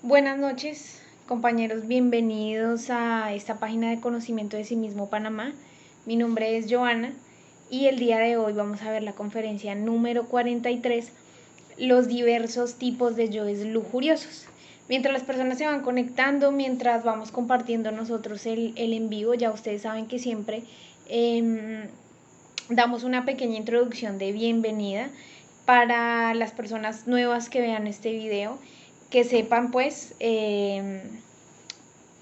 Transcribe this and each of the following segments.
Buenas noches, compañeros, bienvenidos a esta página de conocimiento de sí mismo Panamá. Mi nombre es Joana y el día de hoy vamos a ver la conferencia número 43, los diversos tipos de yoes lujuriosos. Mientras las personas se van conectando, mientras vamos compartiendo nosotros el en vivo, ya ustedes saben que siempre damos una pequeña introducción de bienvenida para las personas nuevas que vean este video, que sepan pues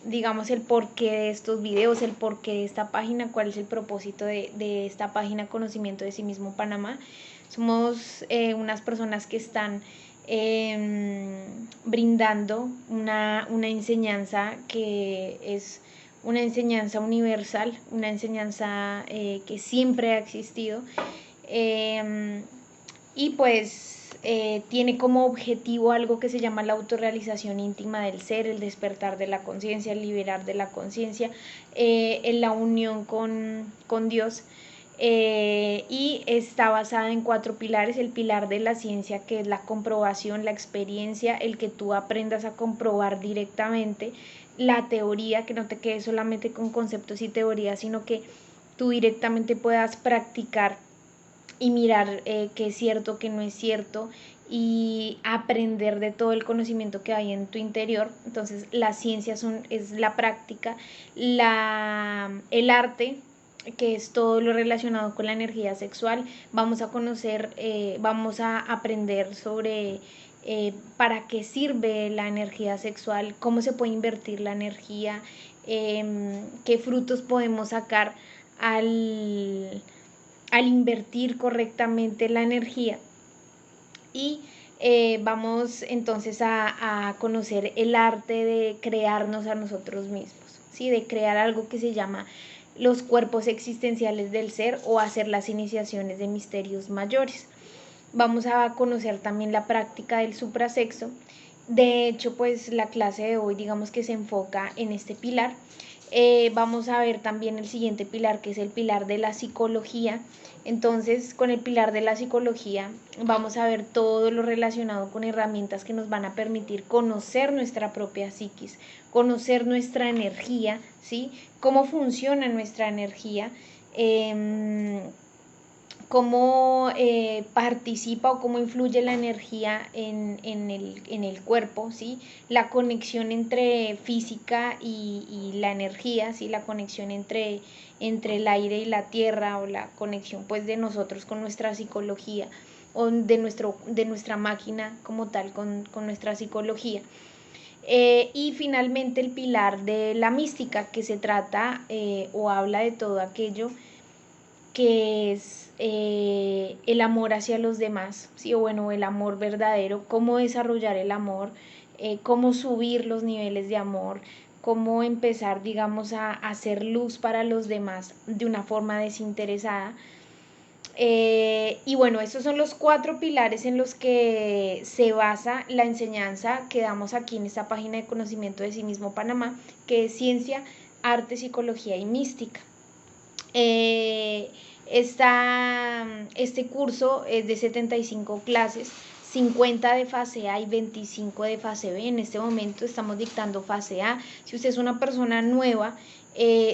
digamos el porqué de estos videos, el porqué de esta página, cuál es el propósito de esta página Conocimiento de sí mismo Panamá. Somos unas personas que están brindando una enseñanza que es una enseñanza universal, una enseñanza que siempre ha existido y pues tiene como objetivo algo que se llama la autorrealización íntima del ser, el despertar de la conciencia, el liberar de la conciencia, en la unión con Dios. Y está basada en 4 pilares: el pilar de la ciencia, que es la comprobación, la experiencia, el que tú aprendas a comprobar directamente; la teoría, que no te quedes solamente con conceptos y teorías, sino que tú directamente puedas practicar y mirar qué es cierto, qué no es cierto, y aprender de todo el conocimiento que hay en tu interior. Entonces la ciencia es la práctica, el arte, que es todo lo relacionado con la energía sexual. Vamos a conocer, vamos a aprender sobre para qué sirve la energía sexual, cómo se puede invertir la energía, qué frutos podemos sacar al invertir correctamente la energía. Y vamos entonces a conocer el arte de crearnos a nosotros mismos, ¿sí? De crear algo que se llama los cuerpos existenciales del ser, o hacer las iniciaciones de misterios mayores. Vamos a conocer también la práctica del suprasexo. De hecho, pues la clase de hoy digamos que se enfoca en este pilar. Vamos a ver también el siguiente pilar, que es el pilar de la psicología. Entonces, con el pilar de la psicología vamos a ver todo lo relacionado con herramientas que nos van a permitir conocer nuestra propia psiquis, conocer nuestra energía, ¿sí? Cómo funciona nuestra energía, cómo participa o cómo influye la energía en el cuerpo, ¿sí? La conexión entre física y la energía, ¿sí? La conexión entre el aire y la tierra, o la conexión pues de nosotros con nuestra psicología, o de nuestra máquina como tal con nuestra psicología. Y finalmente el pilar de la mística, que se trata o habla de todo aquello que es el amor hacia los demás, ¿sí? O bueno, el amor verdadero, cómo desarrollar el amor, cómo subir los niveles de amor, cómo empezar, digamos, a hacer luz para los demás de una forma desinteresada. Y bueno, estos son los 4 pilares en los que se basa la enseñanza que damos aquí en esta página de Conocimiento de sí mismo Panamá, que es ciencia, arte, psicología y mística. Este curso es de 75 clases, 50 de fase A y 25 de fase B. En este momento estamos dictando fase A. Si usted es una persona nueva,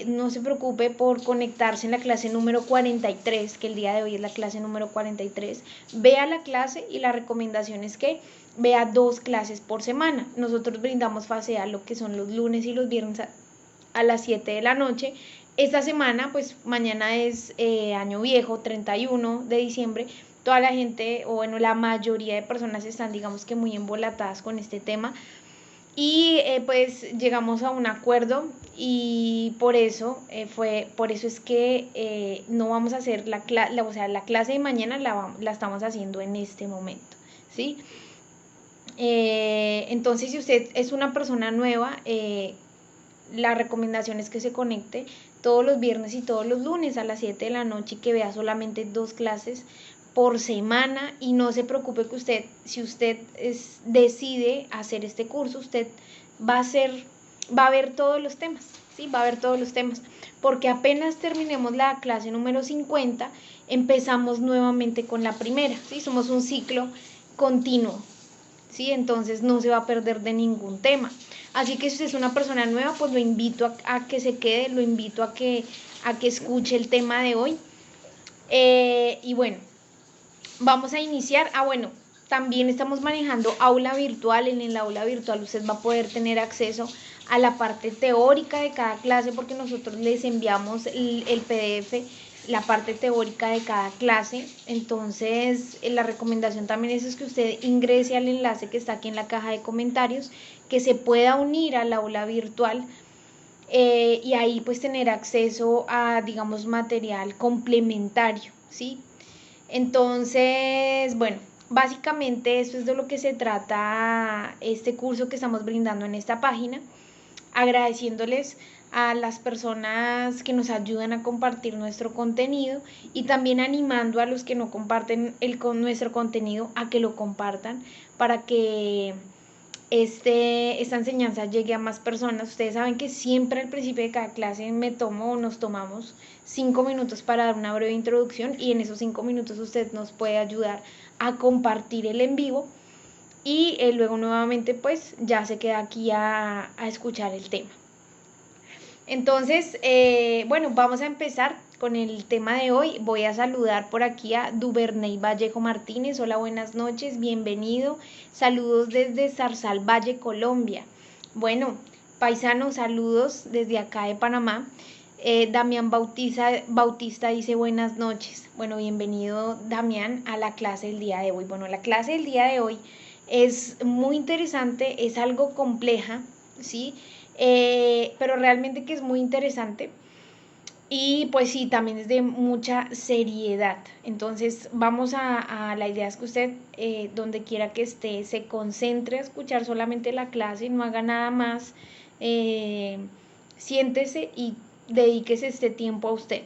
no se preocupe por conectarse en la clase número 43, que el día de hoy es la clase número 43. Vea la clase, y la recomendación es que vea 2 clases por semana. Nosotros brindamos fase A lo que son los lunes y los viernes a las 7 de la noche. Esta semana, pues mañana es año viejo, 31 de diciembre. Toda la gente, o bueno, la mayoría de personas están, digamos que muy embolatadas con este tema. Y pues llegamos a un acuerdo, y por eso es que no vamos a hacer la clase de mañana la estamos haciendo en este momento, ¿sí? Entonces, si usted es una persona nueva, la recomendación es que se conecte todos los viernes y todos los lunes a las 7 de la noche, y que vea solamente 2 clases por semana. Y no se preocupe que si usted decide hacer este curso, usted va a ver todos los temas, ¿sí? Va a ver todos los temas, porque apenas terminemos la clase número 50, empezamos nuevamente con la primera, ¿sí? Somos un ciclo continuo, ¿sí? Entonces no se va a perder de ningún tema. Así que si usted es una persona nueva, pues lo invito a que se quede, lo invito a que escuche el tema de hoy. Y bueno, vamos a iniciar. Bueno, también estamos manejando aula virtual. En el aula virtual usted va a poder tener acceso a la parte teórica de cada clase, porque nosotros les enviamos el PDF, la parte teórica de cada clase. Entonces la recomendación también es que usted ingrese al enlace que está aquí en la caja de comentarios, que se pueda unir al aula virtual, y ahí pues tener acceso a, digamos, material complementario, ¿sí? Entonces, bueno, básicamente esto es de lo que se trata este curso que estamos brindando en esta página, agradeciéndoles a las personas que nos ayudan a compartir nuestro contenido y también animando a los que no comparten nuestro contenido a que lo compartan, para que esta enseñanza llegue a más personas. Ustedes saben que siempre al principio de cada clase nos tomamos 5 minutos para dar una breve introducción, y en esos 5 minutos usted nos puede ayudar a compartir el en vivo, y luego nuevamente pues ya se queda aquí a escuchar el tema. Entonces, bueno, vamos a empezar con el tema de hoy. Voy a saludar por aquí a Duvernay Vallejo Martínez. Hola, buenas noches, bienvenido. Saludos desde Zarzal Valle, Colombia. Bueno, paisanos, saludos desde acá de Panamá. Damián Bautista dice buenas noches. Bueno, bienvenido Damián a la clase del día de hoy. Bueno, la clase del día de hoy es muy interesante, es algo compleja, ¿sí? Pero realmente que es muy interesante, y pues sí, también es de mucha seriedad. Entonces vamos a la idea es que usted, donde quiera que esté, se concentre a escuchar solamente la clase, no haga nada más, siéntese y dedíquese este tiempo a usted.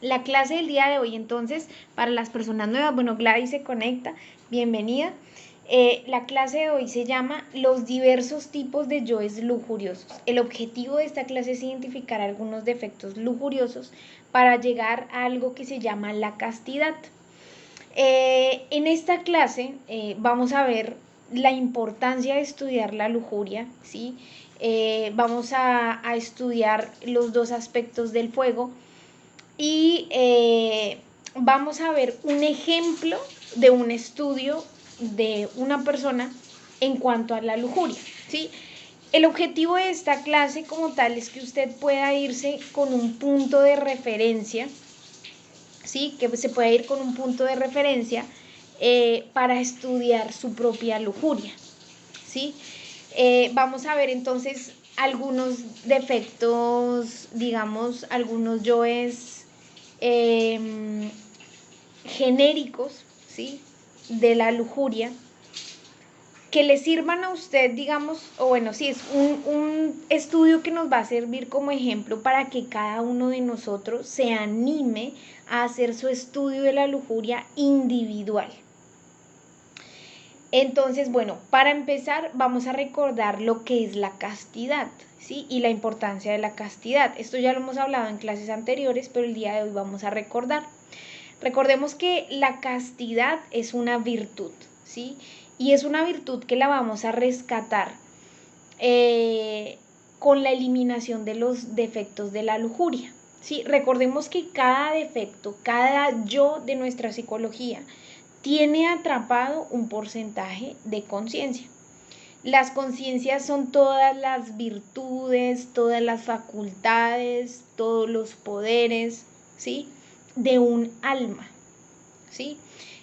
La clase del día de hoy, entonces, para las personas nuevas, bueno, Gladys se conecta, bienvenida. La clase de hoy se llama Los diversos tipos de yoes lujuriosos. El objetivo de esta clase es identificar algunos defectos lujuriosos para llegar a algo que se llama la castidad. En esta clase vamos a ver la importancia de estudiar la lujuria, ¿sí? Vamos a estudiar los dos aspectos del fuego, y vamos a ver un ejemplo de un estudio de una persona en cuanto a la lujuria, ¿sí? El objetivo de esta clase como tal es que usted pueda irse con un punto de referencia, ¿sí? Que se pueda ir con un punto de referencia para estudiar su propia lujuria, ¿sí? Vamos a ver entonces algunos defectos, digamos, algunos yoes genéricos, ¿sí? De la lujuria, que le sirvan a usted, digamos, o bueno, sí, es un estudio que nos va a servir como ejemplo para que cada uno de nosotros se anime a hacer su estudio de la lujuria individual. Entonces, bueno, para empezar vamos a recordar lo que es la castidad, ¿sí? Y la importancia de la castidad. Esto ya lo hemos hablado en clases anteriores, pero el día de hoy vamos a recordar. Recordemos que la castidad es una virtud, ¿sí? Y es una virtud que la vamos a rescatar con la eliminación de los defectos de la lujuria, ¿sí? Recordemos que cada defecto, cada yo de nuestra psicología tiene atrapado un porcentaje de conciencia. Las conciencias son todas las virtudes, todas las facultades, todos los poderes, ¿sí? De un alma, ¿sí?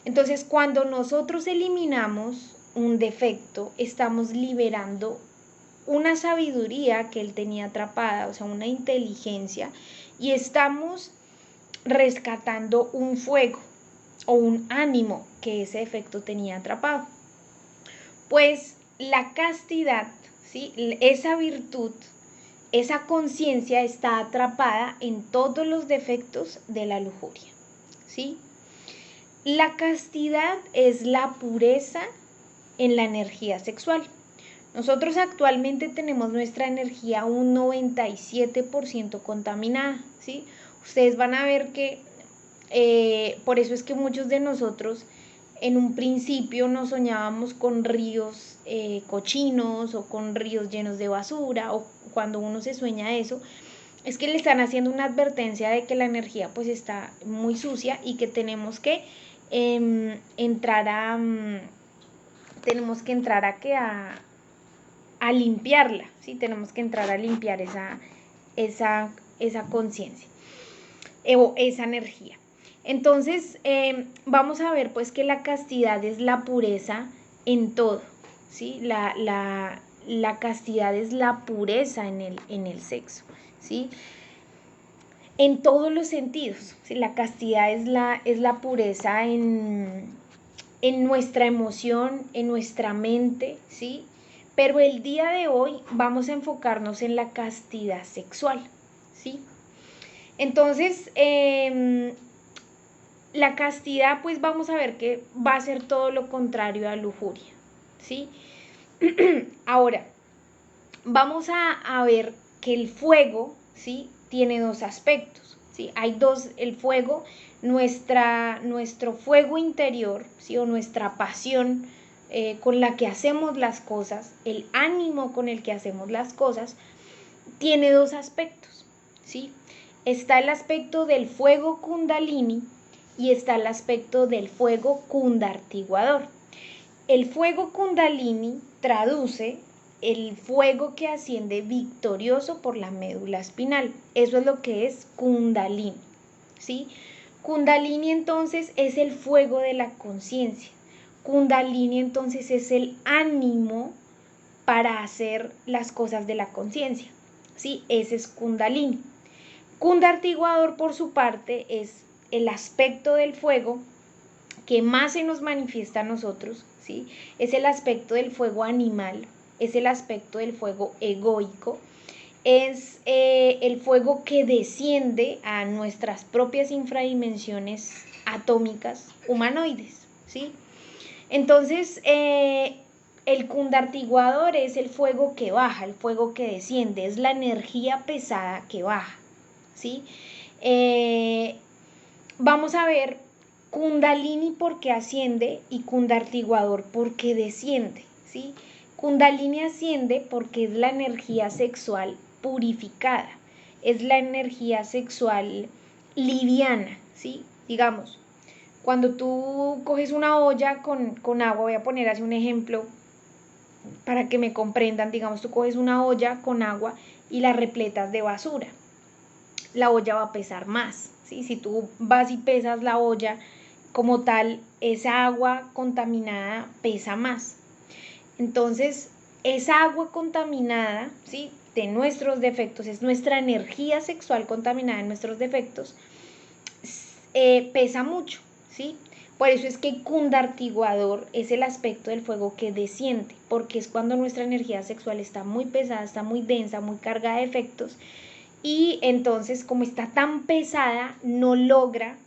Entonces, cuando nosotros eliminamos un defecto, estamos liberando una sabiduría que él tenía atrapada, o sea, una inteligencia, y estamos rescatando un fuego o un ánimo que ese defecto tenía atrapado. Pues la castidad, ¿sí? Esa virtud, esa conciencia está atrapada en todos los defectos de la lujuria, ¿sí? La castidad es la pureza en la energía sexual. Nosotros actualmente tenemos nuestra energía un 97% contaminada, ¿sí? Ustedes van a ver que por eso es que muchos de nosotros en un principio nos soñábamos con ríos cochinos o con ríos llenos de basura, o cuando uno se sueña eso, es que le están haciendo una advertencia de que la energía pues está muy sucia y que tenemos que entrar a tenemos que entrar a limpiarla, ¿sí? Tenemos que entrar a limpiar esa conciencia o esa energía. Entonces, vamos a ver pues que la castidad es la pureza en todo, ¿sí? La castidad es la pureza en el sexo, ¿sí? En todos los sentidos, ¿sí? La castidad es la pureza en nuestra emoción, en nuestra mente, ¿sí? Pero el día de hoy vamos a enfocarnos en la castidad sexual, ¿sí? Entonces, la castidad, pues vamos a ver que va a ser todo lo contrario a lujuria, ¿sí? Ahora, vamos a ver que el fuego, ¿sí? Tiene dos aspectos, ¿sí? Hay dos, el fuego, nuestro fuego interior, ¿sí? O nuestra pasión con la que hacemos las cosas, el ánimo con el que hacemos las cosas, tiene dos aspectos, ¿sí? Está el aspecto del fuego kundalini y está el aspecto del fuego kundartiguador. El fuego kundalini traduce el fuego que asciende victorioso por la médula espinal. Eso es lo que es kundalini, ¿sí? Kundalini entonces es el fuego de la conciencia. Kundalini entonces es el ánimo para hacer las cosas de la conciencia, ¿sí? Ese es kundalini. Kundartiguador, por su parte, es el aspecto del fuego que más se nos manifiesta a nosotros, ¿sí? Es el aspecto del fuego animal, es el aspecto del fuego egoico, es el fuego que desciende a nuestras propias infradimensiones atómicas humanoides, ¿sí? Entonces, el kundartiguador es el fuego que baja, el fuego que desciende, es la energía pesada que baja, ¿sí? Vamos a ver kundalini porque asciende y kundartiguador porque desciende, ¿sí? Kundalini asciende porque es la energía sexual purificada, es la energía sexual liviana, ¿sí? Digamos, cuando tú coges una olla con agua, voy a poner así un ejemplo para que me comprendan, digamos, tú coges una olla con agua y la repletas de basura, la olla va a pesar más, ¿sí? Si tú vas y pesas la olla como tal, esa agua contaminada pesa más. Entonces, esa agua contaminada, ¿sí? De nuestros defectos, es nuestra energía sexual contaminada en nuestros defectos, pesa mucho, ¿sí? Por eso es que kundartiguador es el aspecto del fuego que desciende, porque es cuando nuestra energía sexual está muy pesada, está muy densa, muy cargada de efectos, y entonces como está tan pesada no logra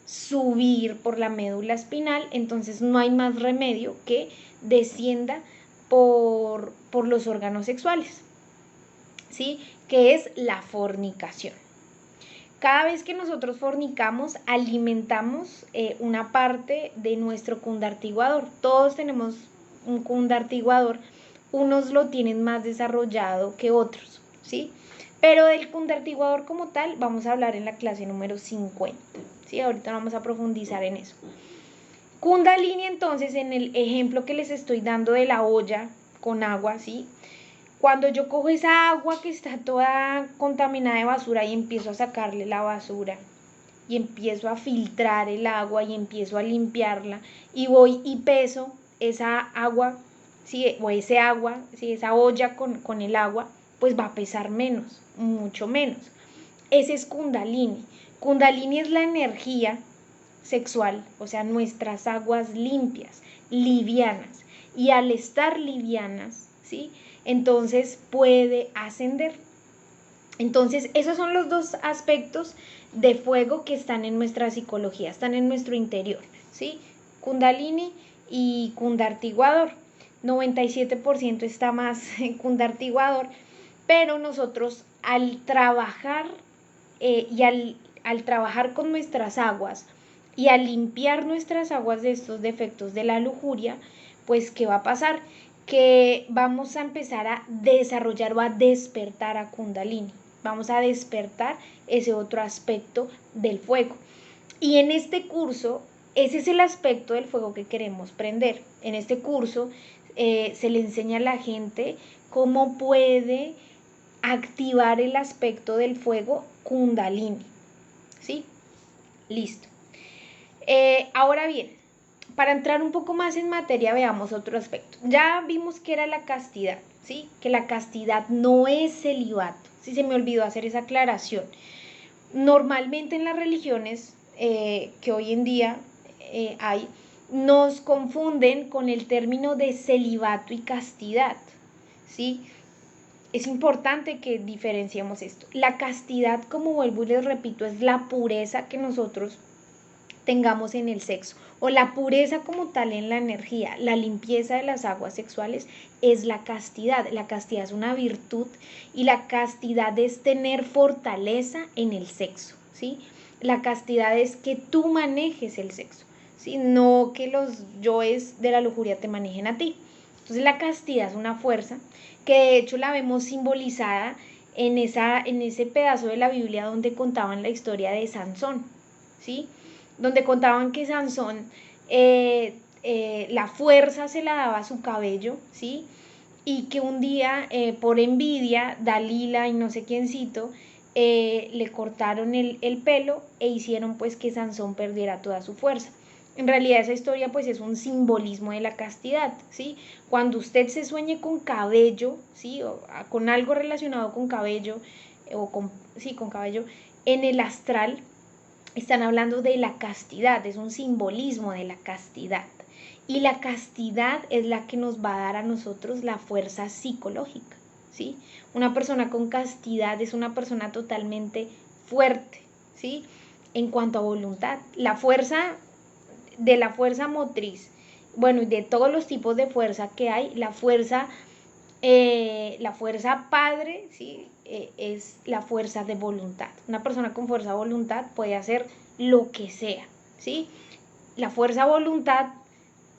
subir por la médula espinal, entonces no hay más remedio que descienda por los órganos sexuales, ¿sí? Que es la fornicación. Cada vez que nosotros fornicamos, alimentamos una parte de nuestro kundartiguador. Todos tenemos un kundartiguador, unos lo tienen más desarrollado que otros, ¿sí? Pero del kundartiguador como tal vamos a hablar en la clase número 50, ¿sí? Ahorita vamos a profundizar en eso. Kundalini entonces, en el ejemplo que les estoy dando de la olla con agua, ¿sí? Cuando yo cojo esa agua que está toda contaminada de basura y empiezo a sacarle la basura y empiezo a filtrar el agua y empiezo a limpiarla y voy y peso esa agua, ¿sí? O ese agua, ¿sí? Esa olla con el agua, pues va a pesar menos, mucho menos. Ese es kundalini. Kundalini es la energía sexual, o sea, nuestras aguas limpias, livianas. Y al estar livianas, ¿sí? Entonces puede ascender. Entonces, esos son los dos aspectos de fuego que están en nuestra psicología, están en nuestro interior, ¿sí? Kundalini y kundartiguador. 97% está más en kundartiguador, pero nosotros al trabajar y al trabajar con nuestras aguas Y al limpiar nuestras aguas de estos defectos de la lujuria, pues ¿qué va a pasar? Que vamos a empezar a desarrollar o a despertar a Kundalini. Vamos a despertar ese otro aspecto del fuego. Y en este curso, ese es el aspecto del fuego que queremos prender. En este curso se le enseña a la gente cómo puede activar el aspecto del fuego Kundalini. ¿Sí? Listo. Ahora bien, para entrar un poco más en materia, veamos otro aspecto. Ya vimos que era la castidad, ¿sí? Que la castidad no es celibato. Sí, se me olvidó hacer esa aclaración. Normalmente en las religiones que hoy en día hay, nos confunden con el término de celibato y castidad, ¿sí? Es importante que diferenciemos esto. La castidad, como vuelvo y les repito, es la pureza que nosotros tengamos en el sexo, o la pureza como tal en la energía, la limpieza de las aguas sexuales es la castidad. La castidad es una virtud y la castidad es tener fortaleza en el sexo, ¿sí? La castidad es que tú manejes el sexo, ¿sí? No que los yoes de la lujuria te manejen a ti. Entonces la castidad es una fuerza que de hecho la vemos simbolizada en ese pedazo de la Biblia donde contaban la historia de Sansón, ¿sí? Donde contaban que Sansón la fuerza se la daba a su cabello, ¿sí? Y que un día, por envidia, Dalila y no sé quiéncito, le cortaron el pelo e hicieron pues que Sansón perdiera toda su fuerza. En realidad esa historia pues es un simbolismo de la castidad, ¿sí? Cuando usted se sueñe con cabello, ¿sí? O con algo relacionado con cabello, con cabello, en el astral, están hablando de la castidad, es un simbolismo de la castidad. Y la castidad es la que nos va a dar a nosotros la fuerza psicológica, ¿sí? Una persona con castidad es una persona totalmente fuerte, ¿sí? En cuanto a voluntad, la fuerza motriz, bueno, y de todos los tipos de fuerza que hay, la fuerza padre, ¿sí? Es la fuerza de voluntad. Una persona con fuerza de voluntad puede hacer lo que sea, ¿sí? La fuerza de voluntad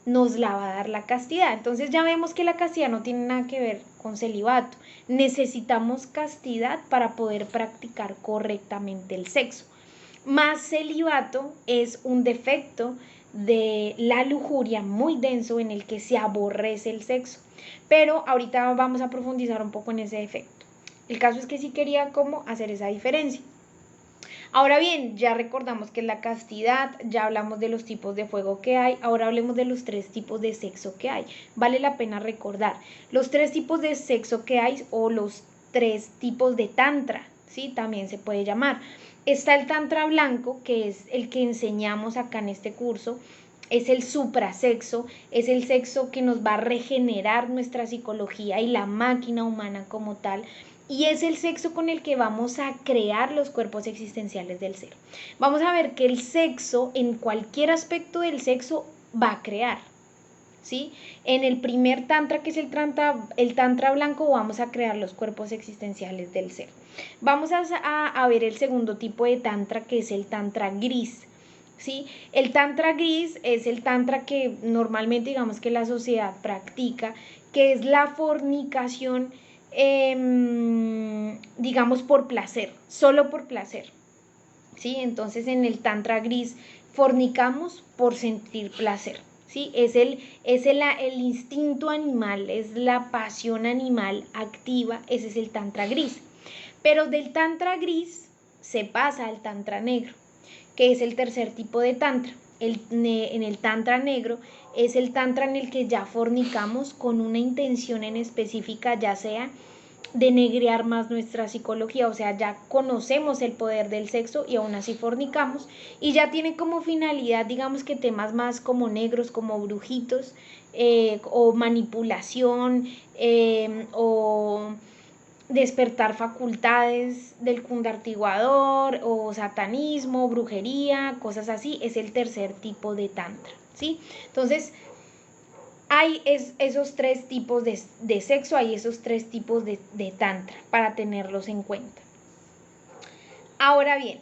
nos la va a dar la castidad. Entonces ya vemos que la castidad no tiene nada que ver con celibato. Necesitamos castidad para poder practicar correctamente el sexo. Más celibato es un defecto de la lujuria muy denso en el que se aborrece el sexo. Pero ahorita vamos a profundizar un poco en ese defecto. El caso es que sí quería cómo hacer esa diferencia. Ahora bien, ya recordamos que es la castidad, ya hablamos de los tipos de fuego que hay, ahora hablemos de los 3 tipos de sexo que hay. Vale la pena recordar los 3 tipos de sexo que hay o los 3 tipos de tantra, ¿sí? También se puede llamar. Está el tantra blanco, que es el que enseñamos acá en este curso, es el suprasexo, es el sexo que nos va a regenerar nuestra psicología y la máquina humana como tal, y es el sexo con el que vamos a crear los cuerpos existenciales del ser. Vamos a ver que el sexo, en cualquier aspecto del sexo, va a crear, ¿sí? En el primer tantra, que es el tantra blanco, vamos a crear los cuerpos existenciales del ser. Vamos a ver el segundo tipo de tantra, que es el tantra gris, ¿sí? El tantra gris es el tantra que normalmente digamos que la sociedad practica, que es la fornicación, digamos por placer, solo por placer, ¿sí? Entonces en el tantra gris fornicamos por sentir placer, ¿sí? Es el instinto animal, es la pasión animal activa, ese es el tantra gris. Pero del tantra gris se pasa al tantra negro, que es el tercer tipo de tantra. En el tantra negro es el tantra en el que ya fornicamos con una intención en específica, ya sea de negrear más nuestra psicología, o sea, ya conocemos el poder del sexo y aún así fornicamos, y ya tiene como finalidad, digamos que temas más como negros, como brujitos, o manipulación, o despertar facultades del cundartiguador, o satanismo, brujería, cosas así, es el tercer tipo de tantra, ¿sí? Entonces, hay esos 3 tipos de sexo, hay esos 3 tipos de tantra para tenerlos en cuenta. Ahora bien,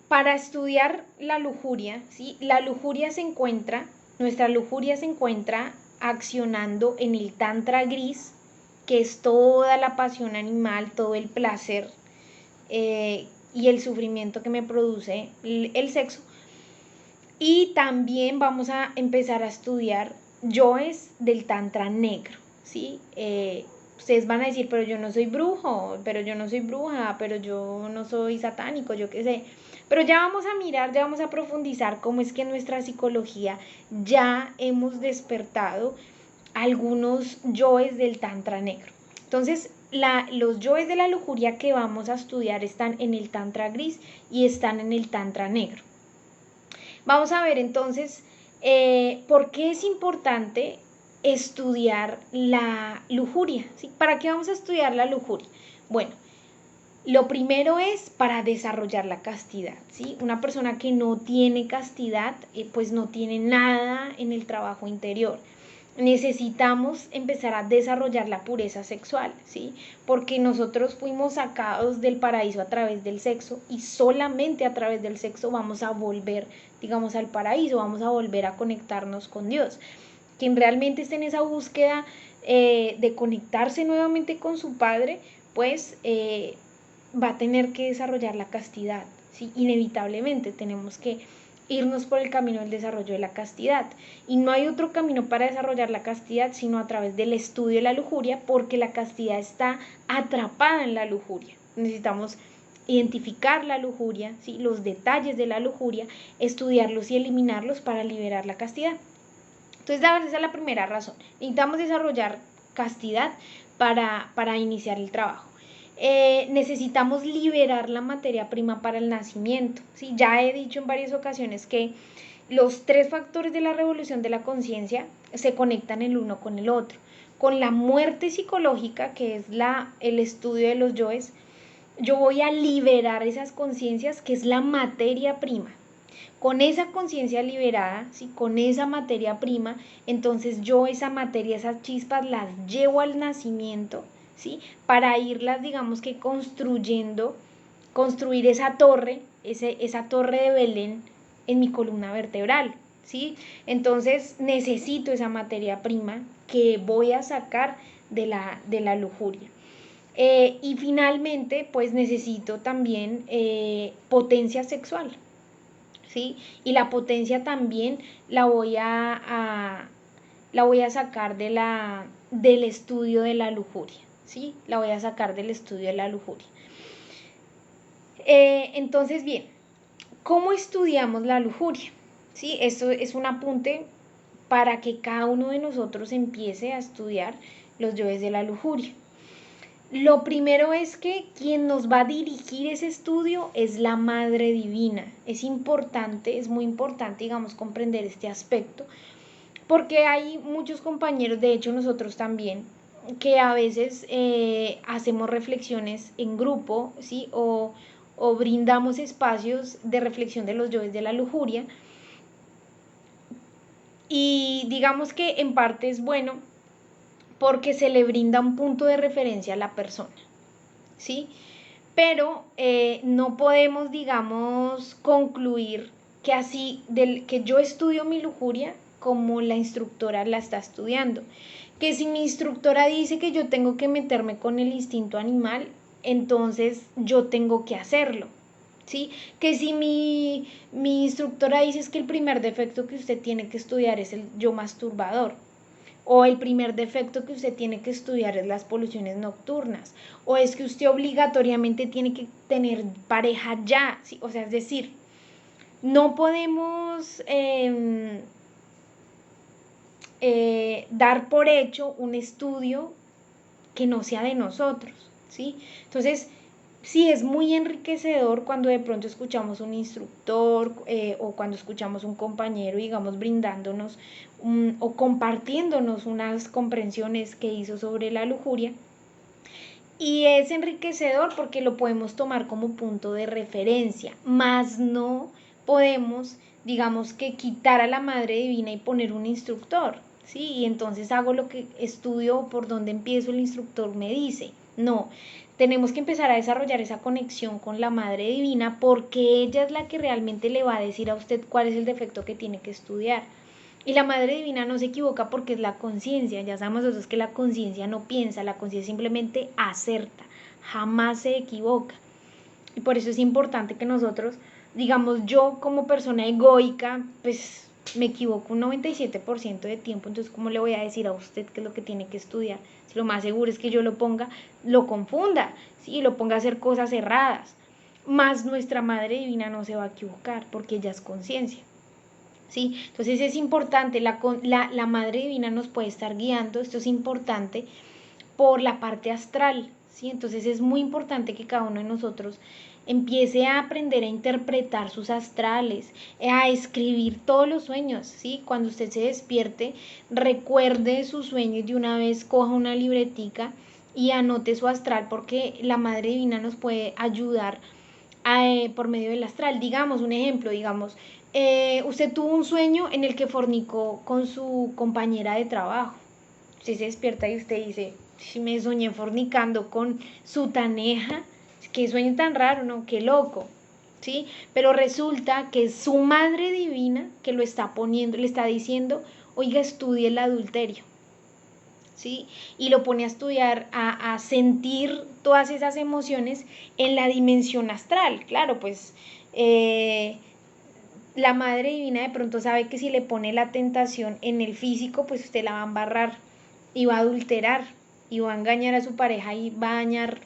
Para estudiar la lujuria, ¿sí? Nuestra lujuria se encuentra accionando en el tantra gris, que es toda la pasión animal, todo el placer y el sufrimiento que me produce el sexo. Y también vamos a empezar a estudiar yoes del tantra negro, ¿sí? Ustedes van a decir, pero yo no soy brujo, pero yo no soy bruja, pero yo no soy satánico, yo qué sé. Pero ya vamos a mirar, ya vamos a profundizar cómo es que en nuestra psicología ya hemos despertado algunos yoes del tantra negro. Entonces, los yoes de la lujuria que vamos a estudiar están en el tantra gris y están en el tantra negro. Vamos a ver entonces por qué es importante estudiar la lujuria, ¿sí? ¿Para qué vamos a estudiar la lujuria? Bueno, lo primero es para desarrollar la castidad, ¿sí? Una persona que no tiene castidad, pues no tiene nada en el trabajo interior. Necesitamos empezar a desarrollar la pureza sexual, ¿sí? Porque nosotros fuimos sacados del paraíso a través del sexo y solamente a través del sexo vamos a volver, digamos, al paraíso, vamos a volver a conectarnos con Dios. Quien realmente esté en esa búsqueda de conectarse nuevamente con su Padre, pues va a tener que desarrollar la castidad, ¿sí? Inevitablemente tenemos que irnos por el camino del desarrollo de la castidad. Y no hay otro camino para desarrollar la castidad sino a través del estudio de la lujuria, porque la castidad está atrapada en la lujuria. Necesitamos identificar la lujuria, ¿sí? Los detalles de la lujuria, estudiarlos y eliminarlos para liberar la castidad. Entonces, esa es la primera razón. Necesitamos desarrollar castidad para iniciar el trabajo. Necesitamos liberar la materia prima para el nacimiento, ¿sí? Ya he dicho en varias ocasiones que los 3 factores de la revolución de la conciencia se conectan el uno con el otro. Con la muerte psicológica, que es el estudio de los yoes, yo voy a liberar esas conciencias, que es la materia prima. Con esa conciencia liberada, ¿sí? Con esa materia prima, entonces yo esa materia, esas chispas las llevo al nacimiento, ¿sí? Para irlas, digamos que construir esa torre de Belén en mi columna vertebral, ¿sí? Entonces necesito esa materia prima que voy a sacar de la lujuria. Y finalmente, pues necesito también potencia sexual, ¿sí? Y la potencia también la voy a sacar del estudio de la lujuria, ¿sí? La voy a sacar del estudio de la lujuria. Entonces, bien, ¿cómo estudiamos la lujuria? ¿Sí? Esto es un apunte para que cada uno de nosotros empiece a estudiar los yoes de la lujuria. Lo primero es que quien nos va a dirigir ese estudio es la Madre Divina. Es importante, es muy importante, digamos, comprender este aspecto, porque hay muchos compañeros, de hecho nosotros también, que a veces hacemos reflexiones en grupo, ¿sí? O brindamos espacios de reflexión de los yoes de la lujuria. Y digamos que en parte es bueno porque se le brinda un punto de referencia a la persona, ¿sí? Pero no podemos, digamos, concluir que así, que yo estudio mi lujuria como la instructora la está estudiando. Que si mi instructora dice que yo tengo que meterme con el instinto animal, entonces yo tengo que hacerlo, ¿sí? Que si mi instructora dice que el primer defecto que usted tiene que estudiar es el yo masturbador, o el primer defecto que usted tiene que estudiar es las poluciones nocturnas, o es que usted obligatoriamente tiene que tener pareja ya, ¿sí? O sea, es decir, no podemos dar por hecho un estudio que no sea de nosotros, ¿sí? Entonces, sí es muy enriquecedor cuando de pronto escuchamos un instructor o cuando escuchamos un compañero, digamos, brindándonos o compartiéndonos unas comprensiones que hizo sobre la lujuria. Y es enriquecedor porque lo podemos tomar como punto de referencia, más no podemos, digamos, que quitar a la Madre Divina y poner un instructor, ¿sí? Y entonces hago lo que estudio, por donde empiezo, el instructor me dice. No, tenemos que empezar a desarrollar esa conexión con la Madre Divina porque ella es la que realmente le va a decir a usted cuál es el defecto que tiene que estudiar. Y la Madre Divina no se equivoca porque es la conciencia. Ya sabemos nosotros que la conciencia no piensa, la conciencia simplemente acerta, jamás se equivoca. Y por eso es importante que nosotros, digamos, yo como persona egoica, pues me equivoco un 97% de tiempo, entonces ¿cómo le voy a decir a usted qué es lo que tiene que estudiar? Si lo más seguro es que yo lo ponga, lo confunda, ¿sí? Lo ponga a hacer cosas erradas. Más nuestra Madre Divina no se va a equivocar porque ella es conciencia. ¿Sí? Entonces es importante, la Madre Divina nos puede estar guiando, esto es importante por la parte astral, ¿sí? Entonces es muy importante que cada uno de nosotros empiece a aprender a interpretar sus astrales, a escribir todos los sueños, ¿sí? Cuando usted se despierte, recuerde sus sueños y de una vez coja una libretica y anote su astral porque la Madre Divina nos puede ayudar por medio del astral. Digamos, un ejemplo, digamos, usted tuvo un sueño en el que fornicó con su compañera de trabajo. Usted se despierta y usted dice, si me soñé fornicando con su taneja, qué sueño tan raro, ¿no? Qué loco, ¿sí? Pero resulta que es su Madre Divina que lo está poniendo, le está diciendo, oiga, estudie el adulterio, ¿sí? Y lo pone a estudiar, a sentir todas esas emociones en la dimensión astral. Claro, pues la Madre Divina de pronto sabe que si le pone la tentación en el físico, pues usted la va a embarrar y va a adulterar y va a engañar a su pareja y va a dañar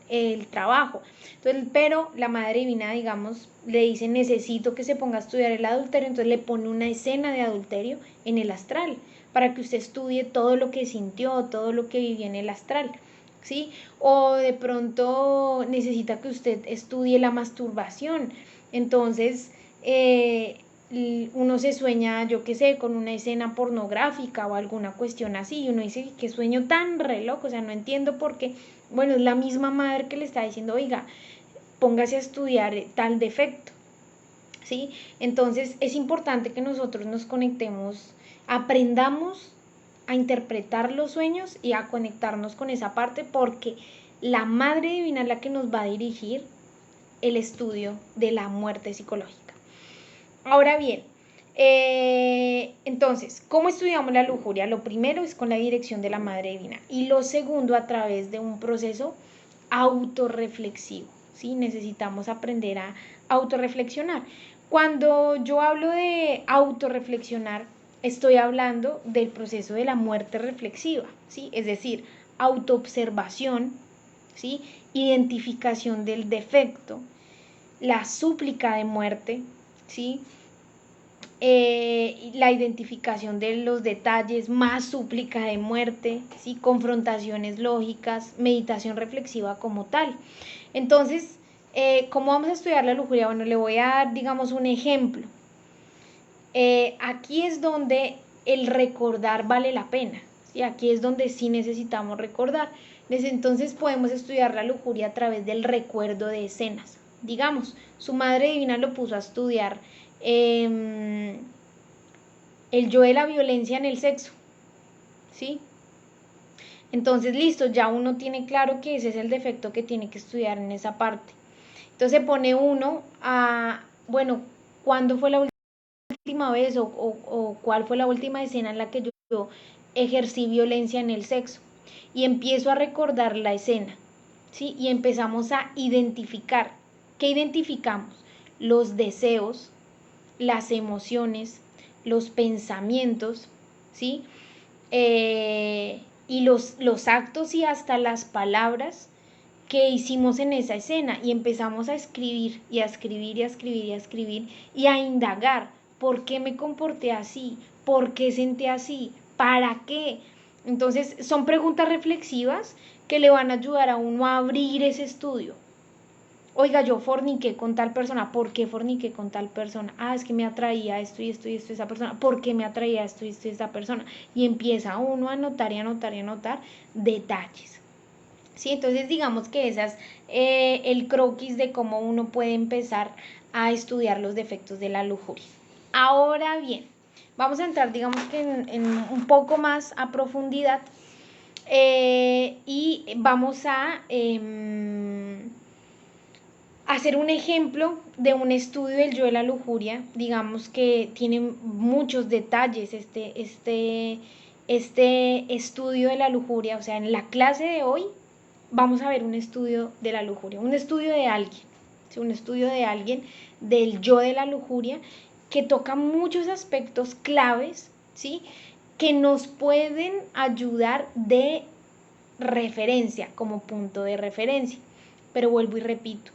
el trabajo. Entonces, pero la Madre Divina, digamos, le dice, necesito que se ponga a estudiar el adulterio, entonces le pone una escena de adulterio en el astral para que usted estudie todo lo que sintió, todo lo que vivió en el astral, ¿sí? O de pronto necesita que usted estudie la masturbación, entonces uno se sueña, yo qué sé, con una escena pornográfica o alguna cuestión así, y uno dice, qué sueño tan re loco, o sea, no entiendo por qué. Bueno, es la misma madre que le está diciendo, oiga, póngase a estudiar tal defecto, ¿sí? Entonces es importante que nosotros nos conectemos, aprendamos a interpretar los sueños y a conectarnos con esa parte porque la Madre Divina es la que nos va a dirigir el estudio de la muerte psicológica. Ahora bien, entonces, ¿cómo estudiamos la lujuria? Lo primero es con la dirección de la Madre Divina y lo segundo a través de un proceso autorreflexivo, ¿sí? Necesitamos aprender a autorreflexionar. Cuando yo hablo de autorreflexionar, estoy hablando del proceso de la muerte reflexiva, ¿sí? Es decir, autoobservación, ¿sí? Identificación del defecto, la súplica de muerte, ¿sí? La identificación de los detalles, más súplica de muerte, ¿sí? Confrontaciones lógicas, meditación reflexiva como tal. Entonces, ¿cómo vamos a estudiar la lujuria? Bueno, le voy a dar, digamos, un ejemplo. Aquí es donde el recordar vale la pena, ¿sí? Aquí es donde sí necesitamos recordar. Entonces podemos estudiar la lujuria a través del recuerdo de escenas. Digamos, su Madre Divina lo puso a estudiar el yo de la violencia en el sexo, ¿sí? Entonces, listo, ya uno tiene claro que ese es el defecto que tiene que estudiar en esa parte. Entonces se pone uno a, bueno, ¿cuándo fue la última vez o cuál fue la última escena en la que yo ejercí violencia en el sexo? Y empiezo a recordar la escena, ¿sí? Y empezamos a identificar. ¿Qué identificamos? Los deseos, las emociones, los pensamientos, ¿sí? Y los actos y hasta las palabras que hicimos en esa escena y empezamos a escribir y a escribir y a escribir y a escribir y a indagar por qué me comporté así, por qué sentí así, para qué. Entonces son preguntas reflexivas que le van a ayudar a uno a abrir ese estudio. Oiga, yo forniqué con tal persona, ¿por qué forniqué con tal persona? Ah, es que me atraía esto y esto y esto esa persona, ¿por qué me atraía esto y esto y esta persona? Y empieza uno a anotar y anotar y anotar detalles. ¿Sí? Entonces digamos que ese es el croquis de cómo uno puede empezar a estudiar los defectos de la lujuria. Ahora bien, vamos a entrar digamos que en un poco más a profundidad Y vamos a hacer un ejemplo de un estudio del yo de la lujuria. Digamos que tiene muchos detalles este estudio de la lujuria. O sea, en la clase de hoy vamos a ver un estudio de la lujuria, un estudio de alguien, ¿sí? Un estudio de alguien del yo de la lujuria que toca muchos aspectos claves, ¿sí? Que nos pueden ayudar de referencia, como punto de referencia. Pero vuelvo y repito,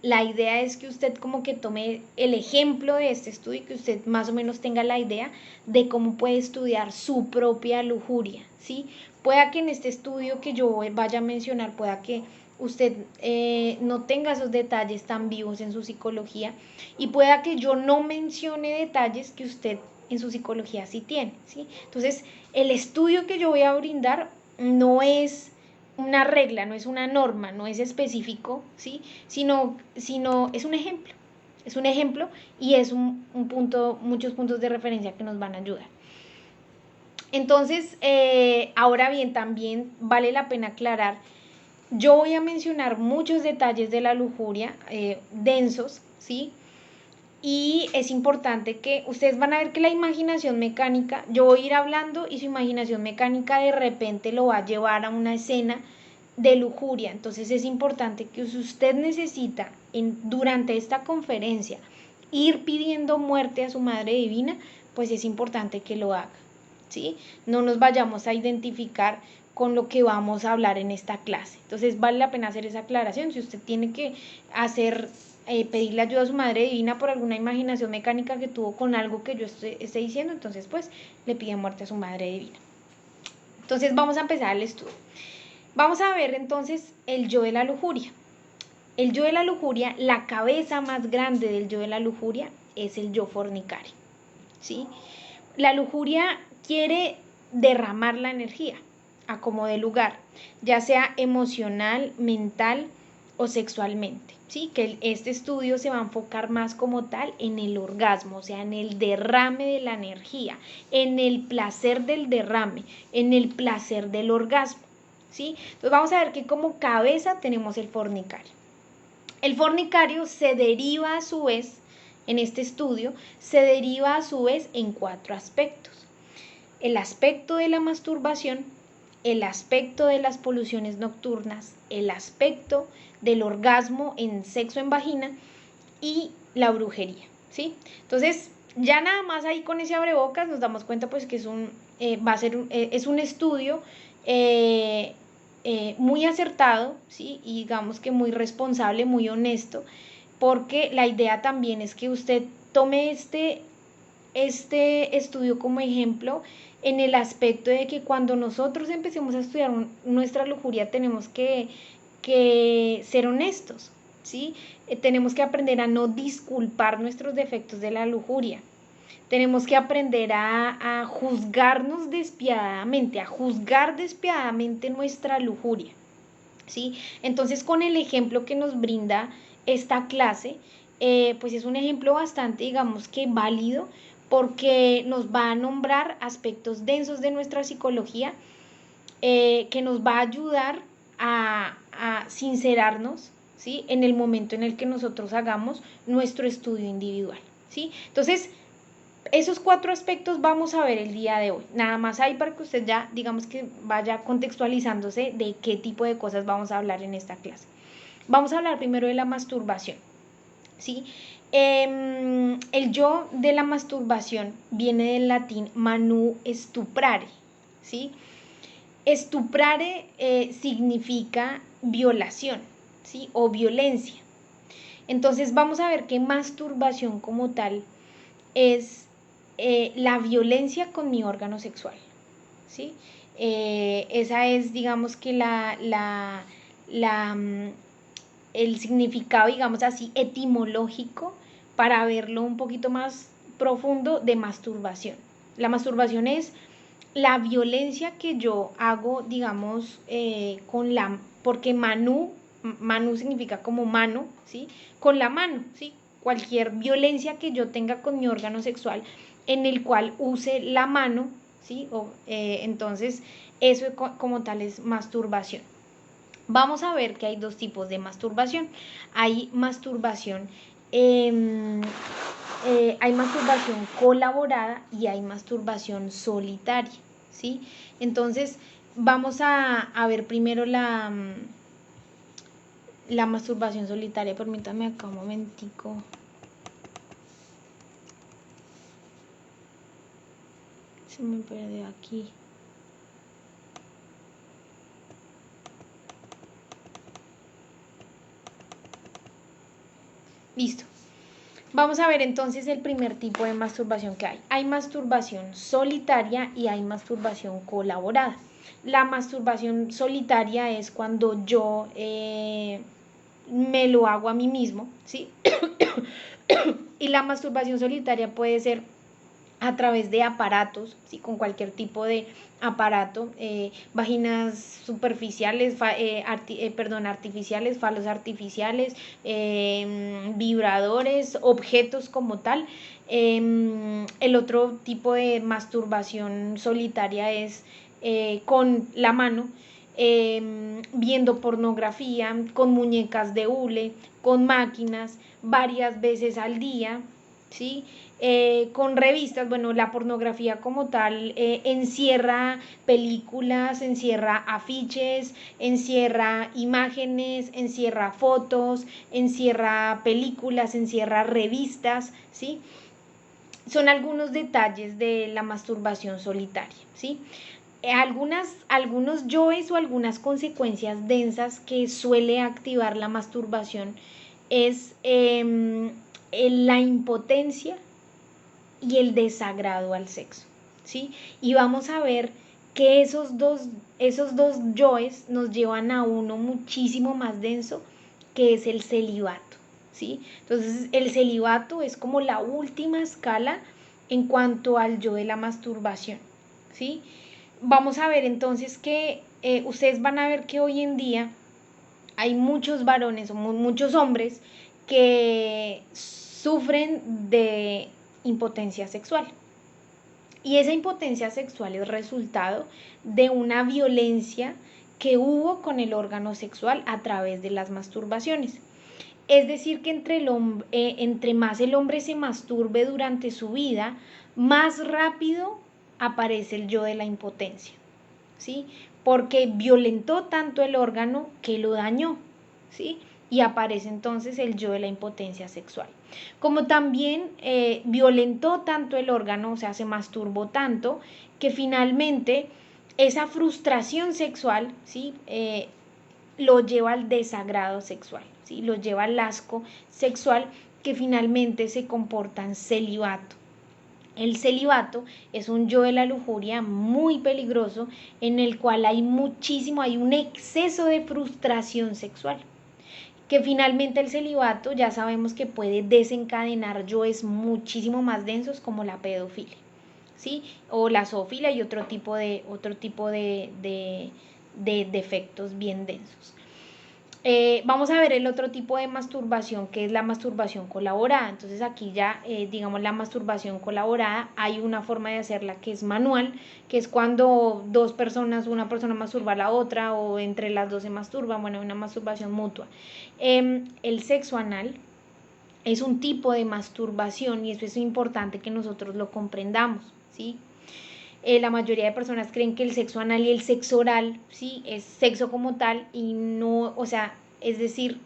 la idea es que usted como que tome el ejemplo de este estudio y que usted más o menos tenga la idea de cómo puede estudiar su propia lujuria, ¿sí? Pueda que en este estudio que yo vaya a mencionar, pueda que usted no tenga esos detalles tan vivos en su psicología y pueda que yo no mencione detalles que usted en su psicología sí tiene, ¿sí? Entonces, el estudio que yo voy a brindar no es una regla, no es una norma, no es específico, ¿sí? Sino es un ejemplo. Es un ejemplo y es un punto, muchos puntos de referencia que nos van a ayudar. Entonces, ahora bien, también vale la pena aclarar, yo voy a mencionar muchos detalles de la lujuria, densos, ¿sí? Y es importante que ustedes van a ver que la imaginación mecánica, yo voy a ir hablando y su imaginación mecánica de repente lo va a llevar a una escena de lujuria. Entonces es importante que si usted necesita durante esta conferencia ir pidiendo muerte a su Madre Divina, pues es importante que lo haga, ¿sí? No nos vayamos a identificar con lo que vamos a hablar en esta clase. Entonces vale la pena hacer esa aclaración. Si usted tiene que pedirle ayuda a su Madre Divina por alguna imaginación mecánica que tuvo con algo que yo esté diciendo, entonces pues le pide muerte a su Madre Divina. Entonces vamos a empezar el estudio. Vamos a ver entonces el yo de la lujuria. El yo de la lujuria, la cabeza más grande del yo de la lujuria es el yo fornicario, ¿sí? La lujuria quiere derramar la energía a como dé lugar, ya sea emocional, mental o sexualmente, ¿sí? Que este estudio se va a enfocar más como tal en el orgasmo, o sea, en el derrame de la energía, en el placer del derrame, en el placer del orgasmo, ¿sí? Entonces vamos a ver que como cabeza tenemos el fornicario. El fornicario se deriva a su vez, en este estudio, se deriva a su vez en 4 aspectos. El aspecto de la masturbación, el aspecto de las poluciones nocturnas, el aspecto del orgasmo en sexo en vagina y la brujería, ¿sí? Entonces, ya nada más ahí con ese abrebocas nos damos cuenta pues que es un estudio muy acertado, ¿sí? Y digamos que muy responsable, muy honesto, porque la idea también es que usted tome este estudio como ejemplo en el aspecto de que cuando nosotros empecemos a estudiar nuestra lujuria tenemos que ser honestos, ¿sí? Tenemos que aprender a no disculpar nuestros defectos de la lujuria. Tenemos que aprender a juzgarnos despiadadamente, a juzgar despiadadamente nuestra lujuria, ¿sí? Entonces, con el ejemplo que nos brinda esta clase, pues es un ejemplo bastante, digamos que válido, porque nos va a nombrar aspectos densos de nuestra psicología, que nos va a ayudar a sincerarnos, ¿sí? En el momento en el que nosotros hagamos nuestro estudio individual, ¿sí? Entonces, esos 4 aspectos vamos a ver el día de hoy. Nada más ahí para que usted ya, digamos que vaya contextualizándose de qué tipo de cosas vamos a hablar en esta clase. Vamos a hablar primero de la masturbación, ¿sí? El yo de la masturbación viene del latín manu stuprare, ¿sí? Stuprare significa violación, ¿sí? O violencia. Entonces vamos a ver que masturbación como tal es la violencia con mi órgano sexual, ¿sí? Esa es, digamos que el significado, digamos así, etimológico para verlo un poquito más profundo de masturbación. La masturbación es la violencia que yo hago, digamos, porque manu significa como mano, ¿sí? Con la mano, ¿sí? Cualquier violencia que yo tenga con mi órgano sexual en el cual use la mano, ¿sí? Entonces, eso como tal es masturbación. Vamos a ver que hay dos tipos de masturbación. Hay masturbación, hay masturbación colaborada y hay masturbación solitaria, ¿sí? Entonces, vamos a ver primero la masturbación solitaria. Permítame acá un momentico. Se me perdió aquí. Listo. Vamos a ver entonces el primer tipo de masturbación que hay. Hay masturbación solitaria y hay masturbación colaborada. La masturbación solitaria es cuando yo me lo hago a mí mismo, ¿sí? Y la masturbación solitaria puede ser a través de aparatos, ¿sí? Con cualquier tipo de aparato, vaginas superficiales, artificiales, falos artificiales, vibradores, objetos como tal. El otro tipo de masturbación solitaria es con la mano, viendo pornografía, con muñecas de hule, con máquinas, varias veces al día, ¿sí? Con revistas, bueno, la pornografía como tal encierra películas, encierra afiches, encierra imágenes, encierra fotos, encierra películas, encierra revistas, ¿sí? Son algunos detalles de la masturbación solitaria, ¿sí? Algunos yoes o algunas consecuencias densas que suele activar la masturbación es la impotencia y el desagrado al sexo, ¿sí? Y vamos a ver que esos dos yoes nos llevan a uno muchísimo más denso, que es el celibato, ¿sí? Entonces, el celibato es como la última escala en cuanto al yo de la masturbación, ¿sí? Vamos a ver entonces que ustedes van a ver que hoy en día hay muchos varones o muchos hombres que sufren de impotencia sexual. Y esa impotencia sexual es resultado de una violencia que hubo con el órgano sexual a través de las masturbaciones. Es decir, que entre más el hombre se masturbe durante su vida, más rápido aparece el yo de la impotencia, ¿sí? Porque violentó tanto el órgano que lo dañó, ¿sí? Y aparece entonces el yo de la impotencia sexual. Como también violentó tanto el órgano, o sea, se masturbó tanto, que finalmente esa frustración sexual, ¿sí? Lo lleva al desagrado sexual, ¿sí? Lo lleva al asco sexual, que finalmente se comporta en celibato. El celibato es un yo de la lujuria muy peligroso, en el cual hay un exceso de frustración sexual, que finalmente el celibato ya sabemos que puede desencadenar yoes muchísimo más densos, como la pedofilia, ¿sí? O la zoofilia y otro tipo de defectos bien densos. Vamos a ver el otro tipo de masturbación, que es la masturbación colaborada. Entonces aquí ya, digamos, la masturbación colaborada, hay una forma de hacerla que es manual, que es cuando dos personas, una persona masturba a la otra, o entre las dos se masturban, bueno, una masturbación mutua. El sexo anal es un tipo de masturbación, y eso es importante que nosotros lo comprendamos, ¿sí? La mayoría de personas creen que el sexo anal y el sexo oral, ¿sí? Es sexo como tal, y no, o sea, es decir,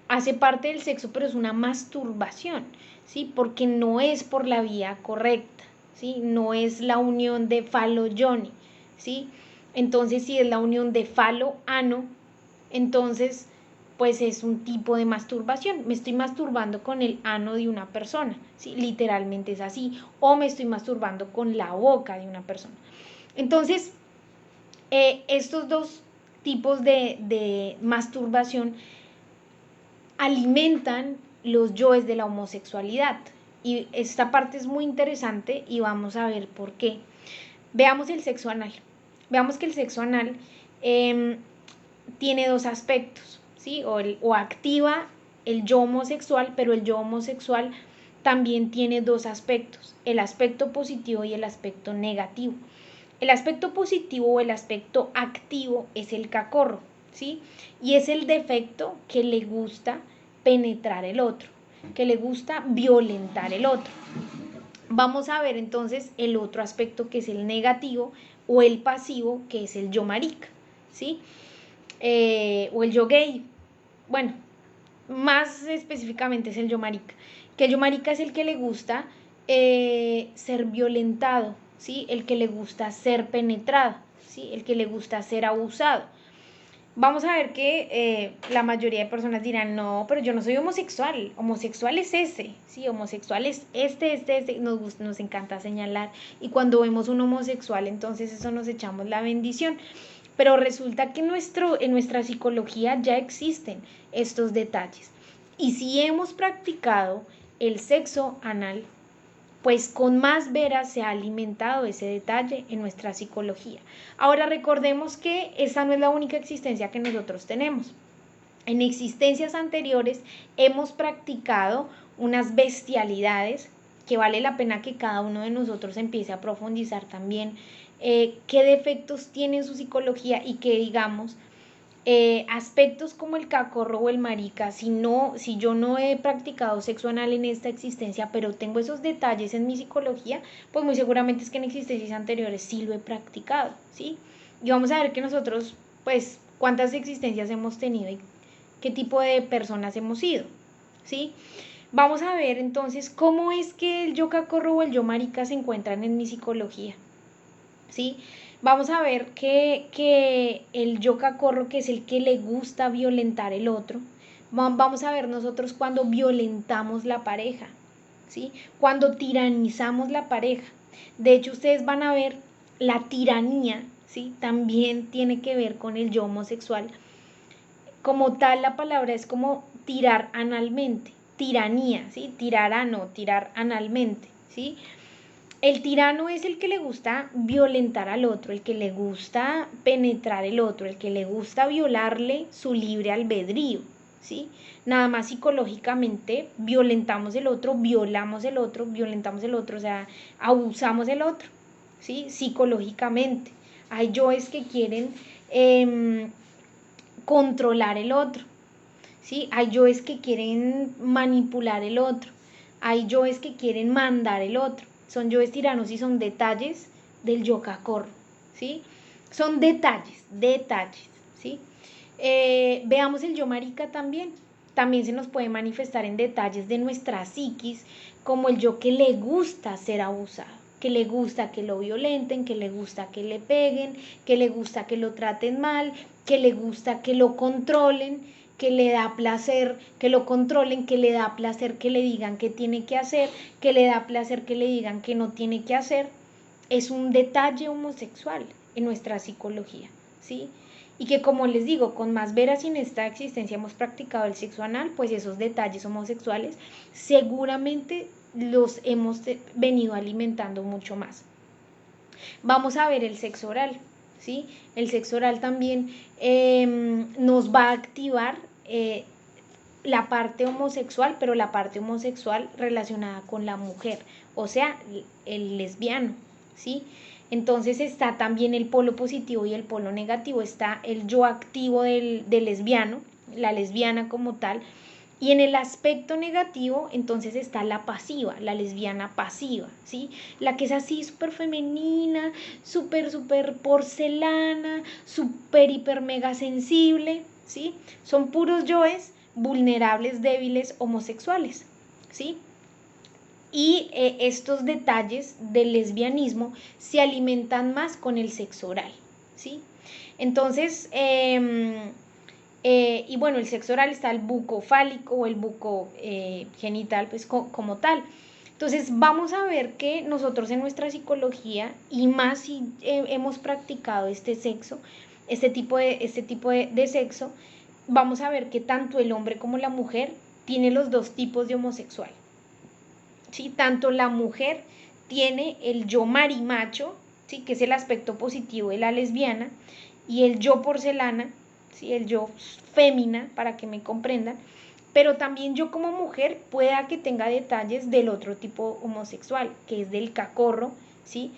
hace parte del sexo, pero es una masturbación, ¿sí? Porque no es por la vía correcta, ¿sí? No es la unión de falo-yoni, ¿sí? Entonces, si es la unión de falo-ano, entonces pues es un tipo de masturbación. Me estoy masturbando con el ano de una persona, ¿sí? Literalmente es así. O me estoy masturbando con la boca de una persona. Entonces, estos dos tipos de masturbación alimentan los yoes de la homosexualidad. Y esta parte es muy interesante y vamos a ver por qué. Veamos el sexo anal. Veamos que el sexo anal tiene dos aspectos, ¿sí? O activa el yo homosexual, pero el yo homosexual también tiene dos aspectos, el aspecto positivo y el aspecto negativo. El aspecto positivo o el aspecto activo es el cacorro, ¿sí? Y es el defecto que le gusta penetrar el otro, que le gusta violentar el otro. Vamos a ver entonces el otro aspecto que es el negativo o el pasivo, que es el yo marica, ¿sí? O el yo gay. Bueno, más específicamente es el yo marica, que el yo marica es el que le gusta ser violentado, ¿sí? El que le gusta ser penetrado, ¿sí? El que le gusta ser abusado. Vamos a ver que la mayoría de personas dirán, no, pero yo no soy homosexual, homosexual es ese, ¿sí? Homosexual es este, nos encanta señalar, y cuando vemos un homosexual, entonces eso nos echamos la bendición. Pero resulta que en nuestra psicología ya existen estos detalles. Y si hemos practicado el sexo anal, pues con más veras se ha alimentado ese detalle en nuestra psicología. Ahora recordemos que esa no es la única existencia que nosotros tenemos. En existencias anteriores hemos practicado unas bestialidades que vale la pena que cada uno de nosotros empiece a profundizar también qué defectos tiene su psicología y que digamos aspectos como el cacorro o el marica, si yo no he practicado sexo anal en esta existencia, pero tengo esos detalles en mi psicología, pues muy seguramente es que en existencias anteriores sí lo he practicado, ¿sí? Y vamos a ver que nosotros, pues, cuántas existencias hemos tenido y qué tipo de personas hemos sido, ¿sí? Vamos a ver entonces cómo es que el yo cacorro o el yo marica se encuentran en mi psicología, ¿sí? Vamos a ver que el yo cacorro, que es el que le gusta violentar el otro, vamos a ver nosotros cuando violentamos la pareja, ¿sí? Cuando tiranizamos la pareja. De hecho, ustedes van a ver la tiranía, ¿sí? También tiene que ver con el yo homosexual. Como tal, la palabra es como tirar analmente, tiranía, ¿sí? Tirar ano, tirar analmente, ¿sí? El tirano es el que le gusta violentar al otro, el que le gusta penetrar el otro, el que le gusta violarle su libre albedrío, ¿sí? Nada más psicológicamente violentamos el otro, violamos el otro, violentamos el otro, o sea, abusamos del otro, ¿sí? Psicológicamente. Hay yoes que quieren controlar el otro, ¿sí? Hay yoes que quieren manipular el otro, hay yoes que quieren mandar el otro. Son yoes tiranos y son detalles del yo cacorro, ¿sí? Son detalles, ¿sí? Veamos el yo marica también. También se nos puede manifestar en detalles de nuestra psiquis, como el yo que le gusta ser abusado, que le gusta que lo violenten, que le gusta que le peguen, que le gusta que lo traten mal, que le gusta que lo controlen, que le da placer que lo controlen, que le da placer que le digan qué tiene que hacer, que le da placer que le digan que no tiene que hacer. Es un detalle homosexual en nuestra psicología, ¿sí? Y que, como les digo, con más veras en esta existencia hemos practicado el sexo anal, pues esos detalles homosexuales seguramente los hemos venido alimentando mucho más. Vamos a ver el sexo oral, ¿sí? El sexo oral también nos va a activar la parte homosexual, pero la parte homosexual relacionada con la mujer, o sea, el lesbiano, ¿sí? Entonces está también el polo positivo y el polo negativo, está el yo activo del lesbiano, la lesbiana como tal, y en el aspecto negativo, entonces está la pasiva, la lesbiana pasiva, ¿sí? La que es así súper femenina, súper porcelana, súper hiper mega sensible, ¿sí? Son puros yoes vulnerables, débiles, homosexuales, ¿sí? Y estos detalles del lesbianismo se alimentan más con el sexo oral, ¿sí? Entonces, y bueno, el sexo oral está el buco fálico o el buco genital, pues como tal. Entonces vamos a ver que nosotros en nuestra psicología, y más si hemos practicado este sexo, este tipo de sexo, vamos a ver que tanto el hombre como la mujer tiene los dos tipos de homosexual, ¿sí? Tanto la mujer tiene el yo marimacho, ¿sí? Que es el aspecto positivo de la lesbiana, y el yo porcelana, ¿sí? El yo fémina, para que me comprendan, pero también yo como mujer pueda que tenga detalles del otro tipo homosexual, que es del cacorro, ¿sí?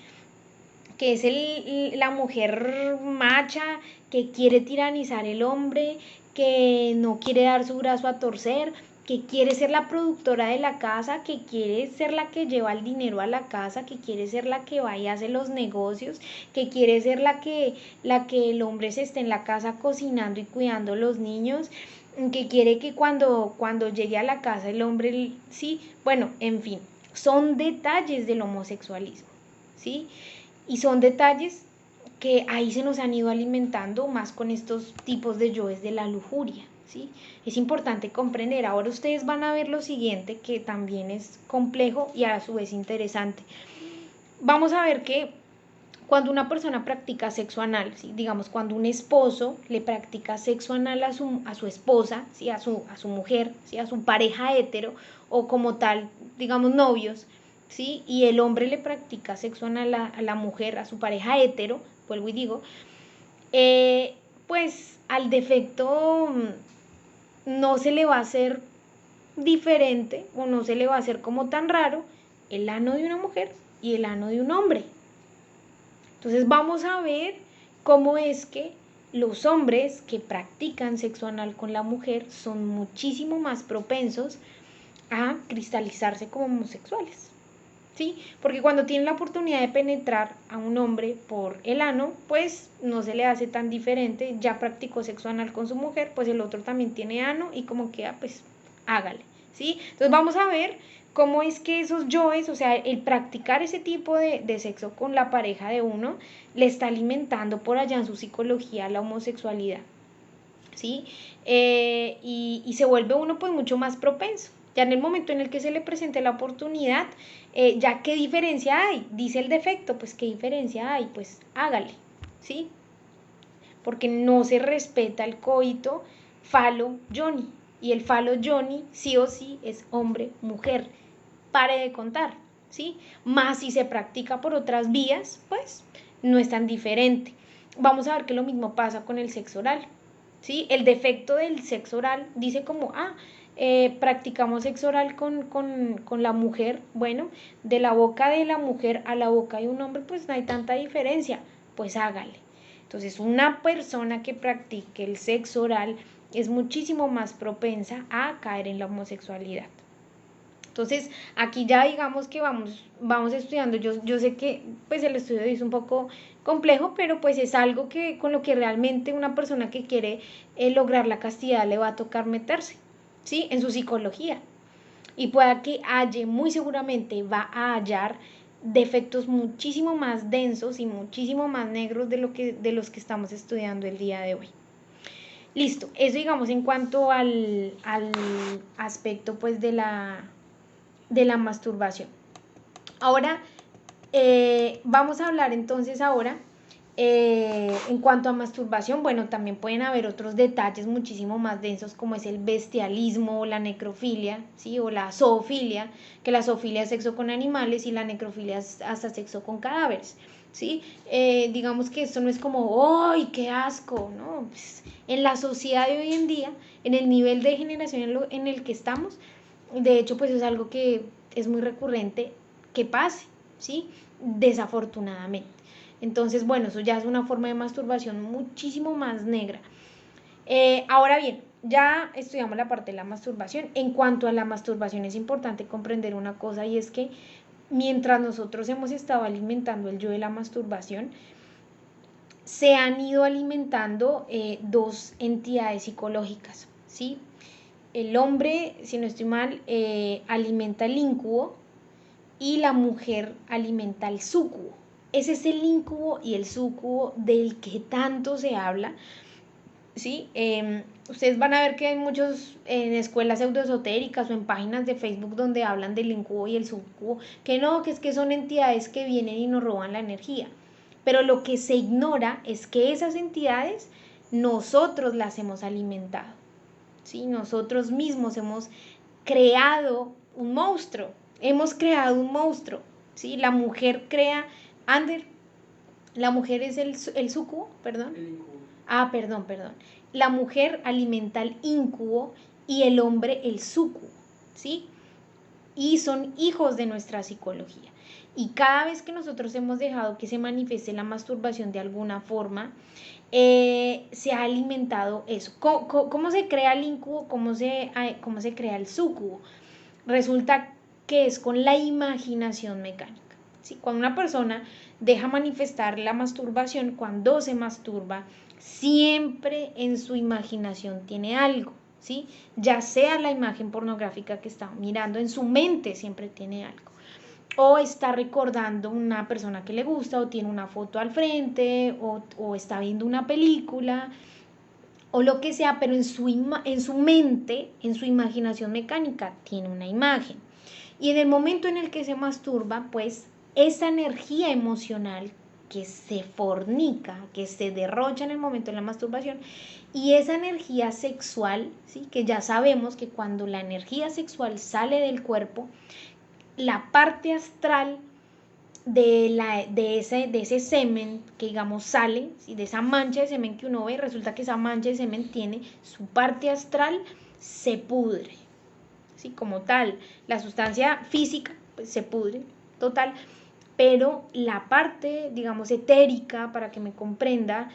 Que es la mujer macha que quiere tiranizar el hombre, que no quiere dar su brazo a torcer, que quiere ser la productora de la casa, que quiere ser la que lleva el dinero a la casa, que quiere ser la que va y hace los negocios, que quiere ser la que el hombre se esté en la casa cocinando y cuidando a los niños, que quiere que cuando llegue a la casa el hombre, sí, bueno, en fin, son detalles del homosexualismo, ¿sí? Y son detalles que ahí se nos han ido alimentando más con estos tipos de yoes de la lujuria, ¿sí? Es importante comprender. Ahora ustedes van a ver lo siguiente, que también es complejo y a su vez interesante. Vamos a ver que cuando una persona practica sexo anal, ¿sí? Digamos, cuando un esposo le practica sexo anal a su esposa, ¿sí? a su mujer, ¿sí? A su pareja hetero, o como tal, digamos, novios, ¿sí? Y el hombre le practica sexo anal a la mujer, a su pareja hetero, vuelvo y digo, pues al defecto no se le va a hacer diferente o no se le va a hacer como tan raro el ano de una mujer y el ano de un hombre. Entonces vamos a ver cómo es que los hombres que practican sexo anal con la mujer son muchísimo más propensos a cristalizarse como homosexuales, ¿sí? Porque cuando tienen la oportunidad de penetrar a un hombre por el ano, pues no se le hace tan diferente, ya practicó sexo anal con su mujer, pues el otro también tiene ano y como queda, pues hágale, ¿sí? Entonces vamos a ver cómo es que esos yoes, o sea, el practicar ese tipo de sexo con la pareja de uno, le está alimentando por allá en su psicología la homosexualidad, ¿sí? Y se vuelve uno pues mucho más propenso. Ya en el momento en el que se le presente la oportunidad, ya qué diferencia hay, dice el defecto, pues qué diferencia hay, pues hágale, ¿sí? Porque no se respeta el coito falo-yoni, y el falo-yoni sí o sí es hombre-mujer, pare de contar, ¿sí? Más si se practica por otras vías, pues no es tan diferente. Vamos a ver que lo mismo pasa con el sexo oral, ¿sí? El defecto del sexo oral dice como, practicamos sexo oral con la mujer, bueno, de la boca de la mujer a la boca de un hombre, pues no hay tanta diferencia, pues hágale. Entonces, una persona que practique el sexo oral es muchísimo más propensa a caer en la homosexualidad. Entonces, aquí ya digamos que vamos estudiando. Yo sé que pues el estudio es un poco complejo, pero pues es algo que con lo que realmente una persona que quiere lograr la castidad le va a tocar meterse, ¿sí? En su psicología. Y pueda que muy seguramente va a hallar defectos muchísimo más densos y muchísimo más negros de los que estamos estudiando el día de hoy. Listo, eso digamos en cuanto al aspecto pues de la masturbación. Ahora vamos a hablar entonces ahora en cuanto a masturbación. Bueno, también pueden haber otros detalles muchísimo más densos como es el bestialismo, la necrofilia, ¿sí? O la zoofilia, que la zoofilia es sexo con animales y la necrofilia es hasta sexo con cadáveres, ¿sí? Digamos que esto no es como ¡ay, qué asco!, ¿no? Pues, en la sociedad de hoy en día, en el nivel de generación en el que estamos, de hecho pues es algo que es muy recurrente que pase, ¿sí? Desafortunadamente. Entonces, bueno, eso ya es una forma de masturbación muchísimo más negra. Ahora bien, ya estudiamos la parte de la masturbación. En cuanto a la masturbación es importante comprender una cosa, y es que mientras nosotros hemos estado alimentando el yo de la masturbación, se han ido alimentando dos entidades psicológicas, ¿sí? El hombre, si no estoy mal, alimenta el íncubo y la mujer alimenta el súcubo. Ese es el íncubo y el súcubo del que tanto se habla, ¿sí? Ustedes van a ver que hay muchos en escuelas pseudoesotéricas o en páginas de Facebook donde hablan del íncubo y el súcubo, que no, que es que son entidades que vienen y nos roban la energía. Pero lo que se ignora es que esas entidades nosotros las hemos alimentado, ¿sí? Nosotros mismos hemos creado un monstruo, ¿sí? La mujer crea, Ander, la mujer es el súcubo, perdón. El incubo. Perdón. La mujer alimenta el íncubo y el hombre el súcubo, ¿sí? Y son hijos de nuestra psicología. Y cada vez que nosotros hemos dejado que se manifieste la masturbación de alguna forma, se ha alimentado eso. ¿Cómo se crea el incubo? ¿Cómo se crea el súcubo? Resulta que es con la imaginación mecánica. ¿Sí? Cuando una persona deja manifestar la masturbación, cuando se masturba, siempre en su imaginación tiene algo, ¿sí? Ya sea la imagen pornográfica que está mirando, en su mente siempre tiene algo. O está recordando una persona que le gusta, o tiene una foto al frente, o está viendo una película, o lo que sea, pero en su mente, en su imaginación mecánica, tiene una imagen. Y en el momento en el que se masturba, pues esa energía emocional que se fornica, que se derrocha en el momento de la masturbación, y esa energía sexual, ¿sí? Que ya sabemos que cuando la energía sexual sale del cuerpo, la parte astral de ese semen que digamos sale, ¿sí? De esa mancha de semen que uno ve, resulta que esa mancha de semen tiene su parte astral, se pudre, ¿sí? Como tal, la sustancia física pues, se pudre, total, pero la parte, digamos, etérica, para que me comprenda,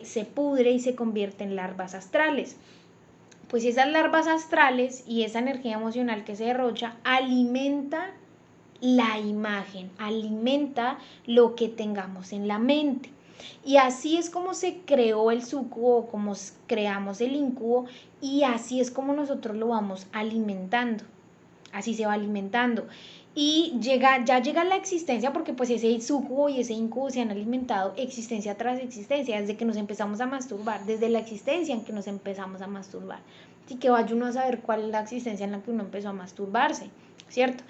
se pudre y se convierte en larvas astrales. Pues esas larvas astrales y esa energía emocional que se derrocha alimenta la imagen, alimenta lo que tengamos en la mente. Y así es como se creó el súcubo, como creamos el incubo, y así es como nosotros lo vamos alimentando. Así se va alimentando. Y ya llega la existencia, porque pues ese súcubo y ese incubo se han alimentado existencia tras existencia, desde que nos empezamos a masturbar, desde la existencia en que nos empezamos a masturbar. Así que vaya uno a saber cuál es la existencia en la que uno empezó a masturbarse, ¿cierto?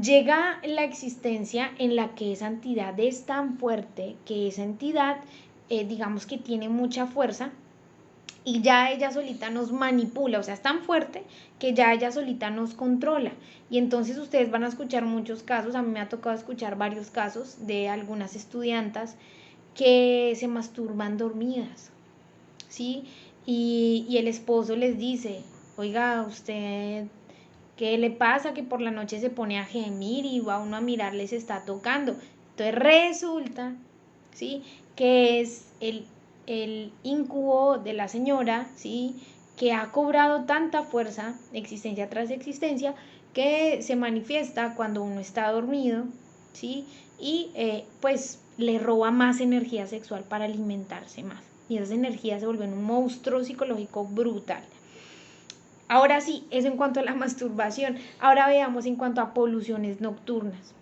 Llega la existencia en la que esa entidad es tan fuerte, que esa entidad, digamos que tiene mucha fuerza, y ya ella solita nos manipula, o sea, es tan fuerte que ya ella solita nos controla. Y entonces ustedes van a escuchar muchos casos, a mí me ha tocado escuchar varios casos de algunas estudiantas que se masturban dormidas, ¿sí? Y el esposo les dice, oiga, usted, ¿qué le pasa? Que por la noche se pone a gemir y va uno a mirar, les está tocando. Entonces resulta, ¿sí? Que es el incubo de la señora, ¿sí? Que ha cobrado tanta fuerza, existencia tras existencia, que se manifiesta cuando uno está dormido, ¿sí? Y pues le roba más energía sexual para alimentarse más. Y esas energías se vuelven un monstruo psicológico brutal. Ahora sí, eso en cuanto a la masturbación. Ahora veamos en cuanto a poluciones nocturnas.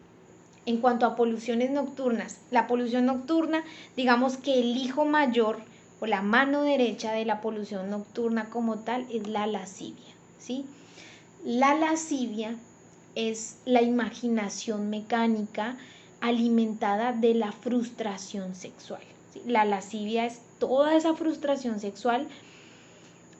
En cuanto a poluciones nocturnas, la polución nocturna, digamos que el hijo mayor o la mano derecha de la polución nocturna como tal es la lascivia, ¿sí? La lascivia es la imaginación mecánica alimentada de la frustración sexual, ¿sí? La lascivia es toda esa frustración sexual.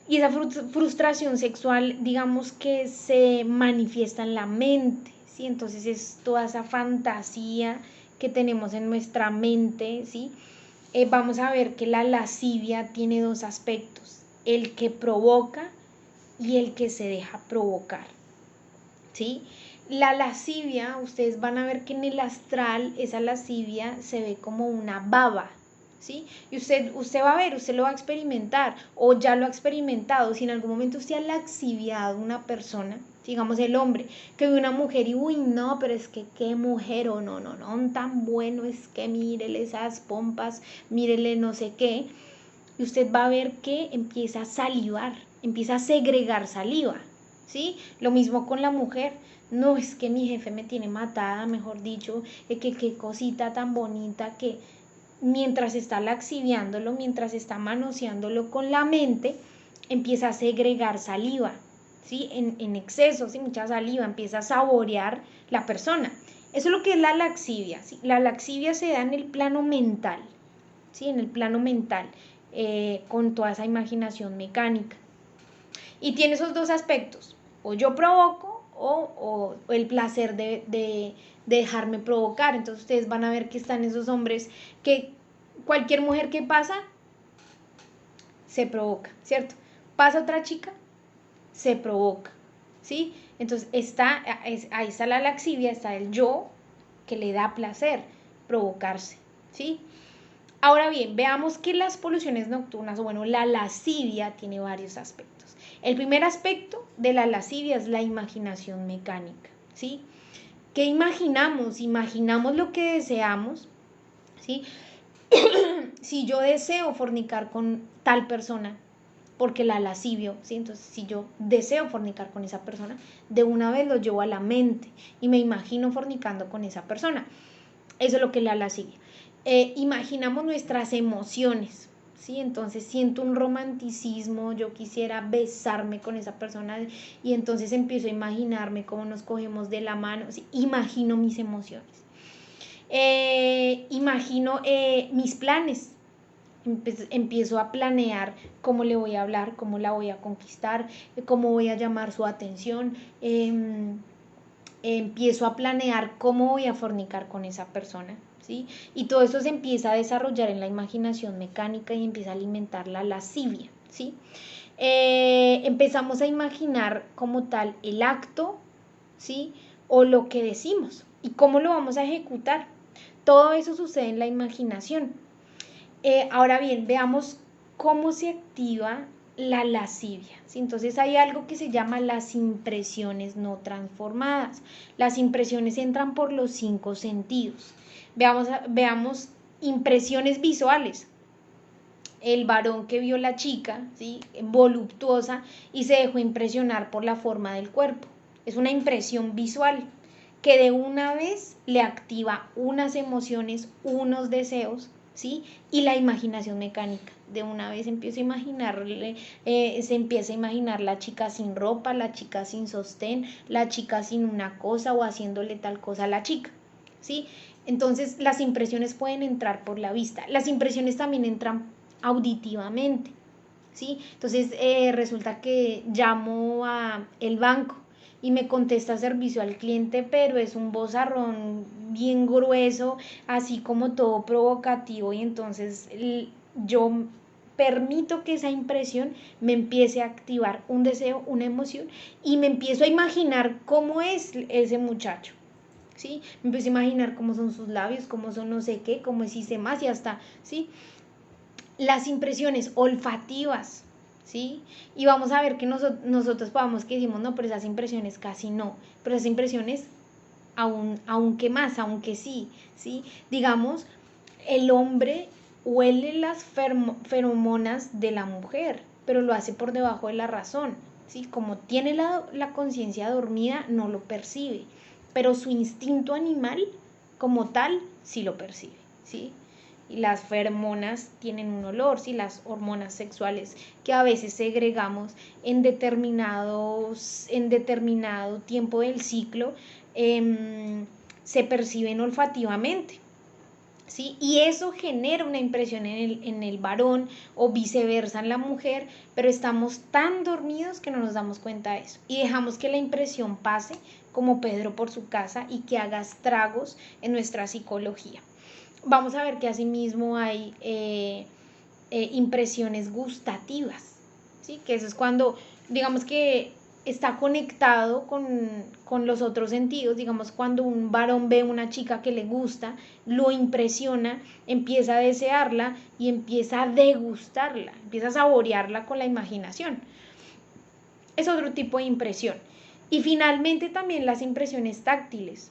Y esa frustración sexual, digamos que se manifiesta en la mente, ¿sí? Entonces es toda esa fantasía que tenemos en nuestra mente, ¿sí? Vamos a ver que la lascivia tiene dos aspectos, el que provoca y el que se deja provocar, ¿sí? La lascivia, ustedes van a ver que en el astral esa lascivia se ve como una baba, ¿sí? Y usted va a ver, usted lo va a experimentar o ya lo ha experimentado. Si en algún momento usted ha laxiviado a una persona, digamos el hombre, que ve una mujer y uy, no, pero es que qué mujer, o no, tan bueno es que mírele esas pompas, mírele no sé qué, y usted va a ver que empieza a salivar, empieza a segregar saliva, ¿sí? Lo mismo con la mujer. No, es que mi jefe me tiene matada, mejor dicho, que qué cosita tan bonita, que mientras está laxiviándolo, mientras está manoseándolo con la mente, empieza a segregar saliva, ¿sí? En exceso, ¿sí? Mucha saliva, empieza a saborear la persona. Eso es lo que es la laxivia, ¿sí? La laxivia se da en el plano mental, ¿sí? En el plano mental, con toda esa imaginación mecánica. Y tiene esos dos aspectos, o yo provoco o el placer de dejarme provocar. Entonces ustedes van a ver que están esos hombres que cualquier mujer que pasa se provoca, ¿cierto? Pasa otra chica se provoca, ¿sí? Entonces ahí está la laxivia, está el yo que le da placer provocarse, ¿sí? Ahora bien, veamos que las poluciones nocturnas, o bueno, la lascivia tiene varios aspectos. El primer aspecto de la lascivia es la imaginación mecánica, ¿sí? ¿Qué imaginamos? Imaginamos lo que deseamos, ¿sí? Si yo deseo fornicar con tal persona, porque la lascivio, ¿sí? Entonces, si yo deseo fornicar con esa persona, de una vez lo llevo a la mente y me imagino fornicando con esa persona. Eso es lo que es la lascivia. Imaginamos nuestras emociones, ¿sí? Entonces siento un romanticismo, yo quisiera besarme con esa persona y entonces empiezo a imaginarme cómo nos cogemos de la mano, ¿sí? Imagino mis emociones. Imagino mis planes, empiezo a planear cómo le voy a hablar, cómo la voy a conquistar, cómo voy a llamar su atención, empiezo a planear cómo voy a fornicar con esa persona, ¿sí? Y todo eso se empieza a desarrollar en la imaginación mecánica y empieza a alimentar la lascivia, ¿sí? Empezamos a imaginar como tal el acto, ¿sí? O lo que decimos y cómo lo vamos a ejecutar. Todo eso sucede en la imaginación. Ahora bien, veamos cómo se activa la lascivia, ¿sí? Entonces hay algo que se llama las impresiones no transformadas. Las impresiones entran por los 5 sentidos. Veamos impresiones visuales. El varón que vio la chica, ¿sí? Voluptuosa y se dejó impresionar por la forma del cuerpo. Es una impresión visual que de una vez le activa unas emociones, unos deseos, ¿sí? Y la imaginación mecánica. De una vez empiezo a imaginarle, se empieza a imaginar la chica sin ropa, la chica sin sostén, la chica sin una cosa o haciéndole tal cosa a la chica, ¿sí? Entonces las impresiones pueden entrar por la vista. Las impresiones también entran auditivamente, ¿sí? Entonces resulta que llamo a el banco y me contesta servicio al cliente, pero es un vozarrón bien grueso, así como todo provocativo, y entonces yo permito que esa impresión me empiece a activar un deseo, una emoción, y me empiezo a imaginar cómo es ese muchacho, ¿sí? Me empiezo a imaginar cómo son sus labios, cómo son no sé qué, cómo es y más y hasta, ¿sí? Las impresiones olfativas, ¿sí? Y vamos a ver que nosotros podamos que decimos, no, pero esas impresiones casi no, pero esas impresiones aunque más, aunque sí, ¿sí? Digamos, el hombre huele las feromonas de la mujer, pero lo hace por debajo de la razón, ¿sí? Como tiene la conciencia dormida, no lo percibe, pero su instinto animal como tal sí lo percibe, ¿sí? Y las feromonas tienen un olor, ¿sí? Las hormonas sexuales que a veces segregamos en determinado tiempo del ciclo, se perciben olfativamente, ¿sí? Y eso genera una impresión en el varón o viceversa en la mujer, pero estamos tan dormidos que no nos damos cuenta de eso y dejamos que la impresión pase como Pedro por su casa y que haga estragos en nuestra psicología. Vamos a ver que asimismo hay impresiones gustativas, ¿sí? Que eso es cuando, digamos que está conectado con los otros sentidos, digamos cuando un varón ve una chica que le gusta, lo impresiona, empieza a desearla y empieza a degustarla, empieza a saborearla con la imaginación. Es otro tipo de impresión. Y finalmente también las impresiones táctiles,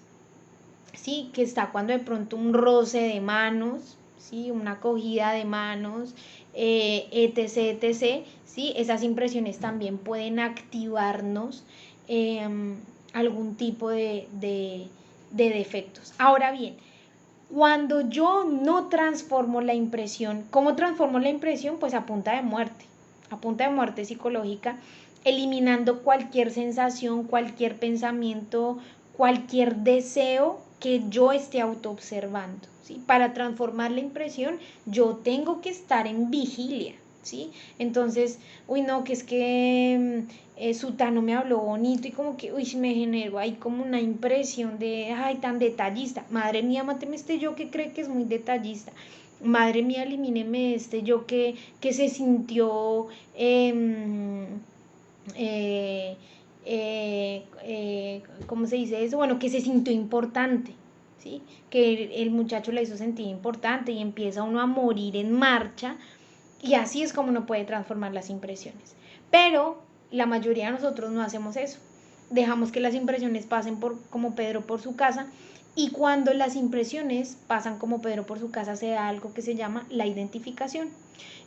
¿sí? Que está cuando de pronto un roce de manos, ¿sí? Una acogida de manos, etc, etc, ¿sí? Esas impresiones también pueden activarnos algún tipo de defectos. Ahora bien, cuando yo no transformo la impresión, ¿cómo transformo la impresión? Pues a punta de muerte psicológica, eliminando cualquier sensación, cualquier pensamiento, cualquier deseo que yo esté autoobservando, ¿sí? Para transformar la impresión, yo tengo que estar en vigilia, ¿sí? Entonces, uy, no, que es que Sutano me habló bonito y como que, uy, me generó ahí como una impresión de, ay, tan detallista. Madre mía, máteme este yo que cree que es muy detallista. Madre mía, elimíneme este yo que se sintió eh, ¿cómo se dice eso? Bueno, que se sintió importante, ¿sí? Que el muchacho la hizo sentir importante y empieza uno a morir en marcha y así es como uno puede transformar las impresiones. Pero la mayoría de nosotros no hacemos eso. Dejamos que las impresiones pasen por, como Pedro por su casa, y cuando las impresiones pasan como Pedro por su casa se da algo que se llama la identificación.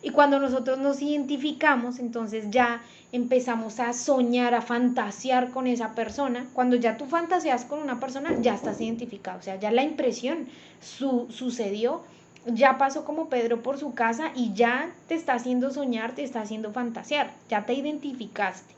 Y cuando nosotros nos identificamos, entonces ya empezamos a soñar, a fantasear con esa persona. Cuando ya tú fantaseas con una persona, ya estás identificado. O sea, ya la impresión sucedió, ya pasó como Pedro por su casa y ya te está haciendo soñar, te está haciendo fantasear, ya te identificaste.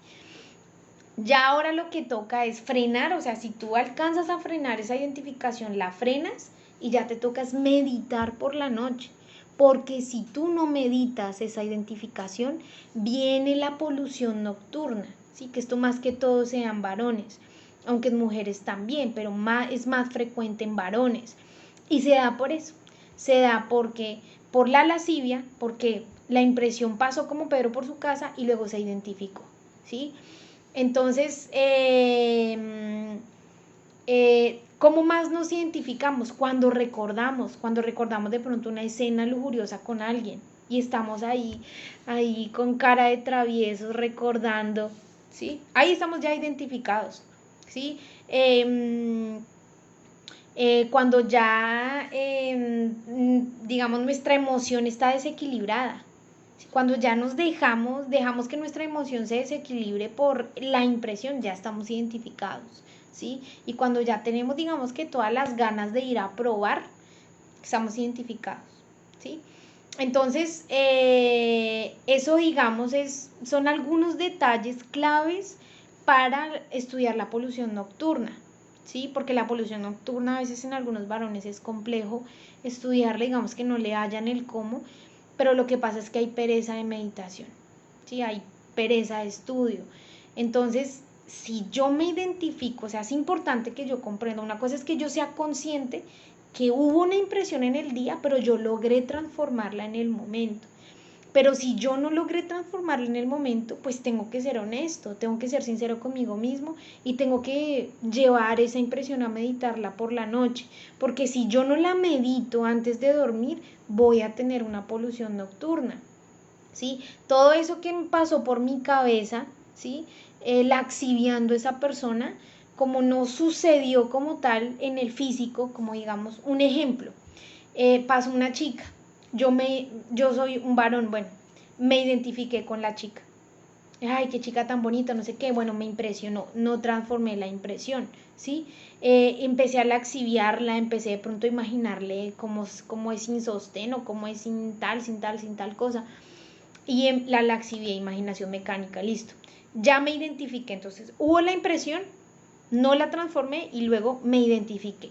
Ya ahora lo que toca es frenar, o sea, si tú alcanzas a frenar esa identificación, la frenas y ya te toca es meditar por la noche. Porque si tú no meditas esa identificación, viene la polución nocturna, ¿sí? Que esto más que todo sean varones, aunque en mujeres también, pero es más frecuente en varones. Y se da por eso, se da porque por la lascivia, porque la impresión pasó como Pedro por su casa y luego se identificó, ¿sí? Entonces, ¿cómo más nos identificamos? Cuando recordamos de pronto una escena lujuriosa con alguien y estamos ahí con cara de traviesos recordando, ¿sí? Ahí estamos ya identificados, ¿sí? Cuando ya, digamos, nuestra emoción está desequilibrada, cuando ya dejamos que nuestra emoción se desequilibre por la impresión, ya estamos identificados, ¿sí? Y cuando ya tenemos, digamos que todas las ganas de ir a probar, estamos identificados, ¿sí? Entonces, eso, digamos, son algunos detalles claves para estudiar la polución nocturna, ¿sí? Porque la polución nocturna a veces en algunos varones es complejo estudiarla, digamos que no le hallan el cómo, pero lo que pasa es que hay pereza de meditación, ¿sí? Hay pereza de estudio. Entonces, si yo me identifico, o sea, es importante que yo comprenda, una cosa es que yo sea consciente que hubo una impresión en el día, pero yo logré transformarla en el momento. Pero si yo no logré transformarla en el momento, pues tengo que ser honesto, tengo que ser sincero conmigo mismo y tengo que llevar esa impresión a meditarla por la noche. Porque si yo no la medito antes de dormir, voy a tener una polución nocturna, ¿sí? Todo eso que me pasó por mi cabeza, ¿sí? Laxiviando esa persona, como no sucedió como tal en el físico, como digamos, un ejemplo, pasó una chica, yo soy un varón, bueno, me identifiqué con la chica. Ay, qué chica tan bonita, no sé qué, bueno, me impresionó, no transformé la impresión, ¿sí? Empecé a laxiviarla, empecé de pronto a imaginarle cómo es sin sostén o cómo es sin tal cosa. Y la laxivié, imaginación mecánica, listo. Ya me identifiqué, entonces hubo la impresión, no la transformé y luego me identifiqué.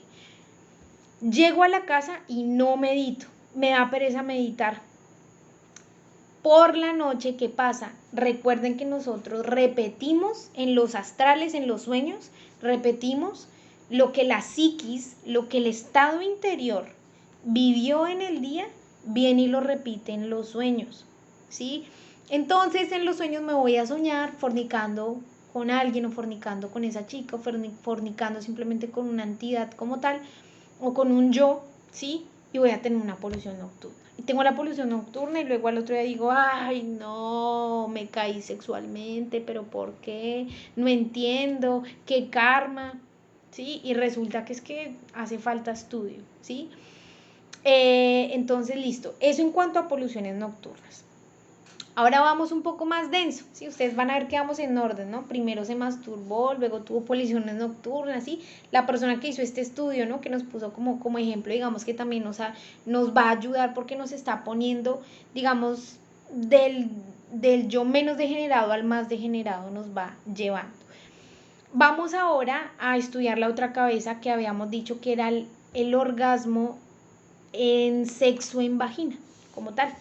Llego a la casa y no medito, me da pereza meditar. Por la noche, ¿qué pasa? Recuerden que nosotros repetimos en los astrales, en los sueños, repetimos lo que la psiquis, lo que el estado interior vivió en el día, viene y lo repite en los sueños, ¿sí? Entonces en los sueños me voy a soñar fornicando con alguien o fornicando con esa chica o fornicando simplemente con una entidad como tal o con un yo, ¿sí? Y voy a tener una polución nocturna. Y tengo la polución nocturna y luego al otro día digo, ay, no, me caí sexualmente, pero ¿por qué? No entiendo, qué karma, ¿sí? Y resulta que es que hace falta estudio, ¿sí? Entonces, listo. Eso en cuanto a poluciones nocturnas. Ahora vamos un poco más denso, ¿sí? Ustedes van a ver que vamos en orden, ¿no? Primero se masturbó, luego tuvo poluciones nocturnas, ¿sí? La persona que hizo este estudio, ¿no? Que nos puso como ejemplo, digamos que también nos va a ayudar porque nos está poniendo, digamos, del yo menos degenerado al más degenerado nos va llevando. Vamos ahora a estudiar la otra cabeza que habíamos dicho que era el orgasmo en sexo en vagina, como tal.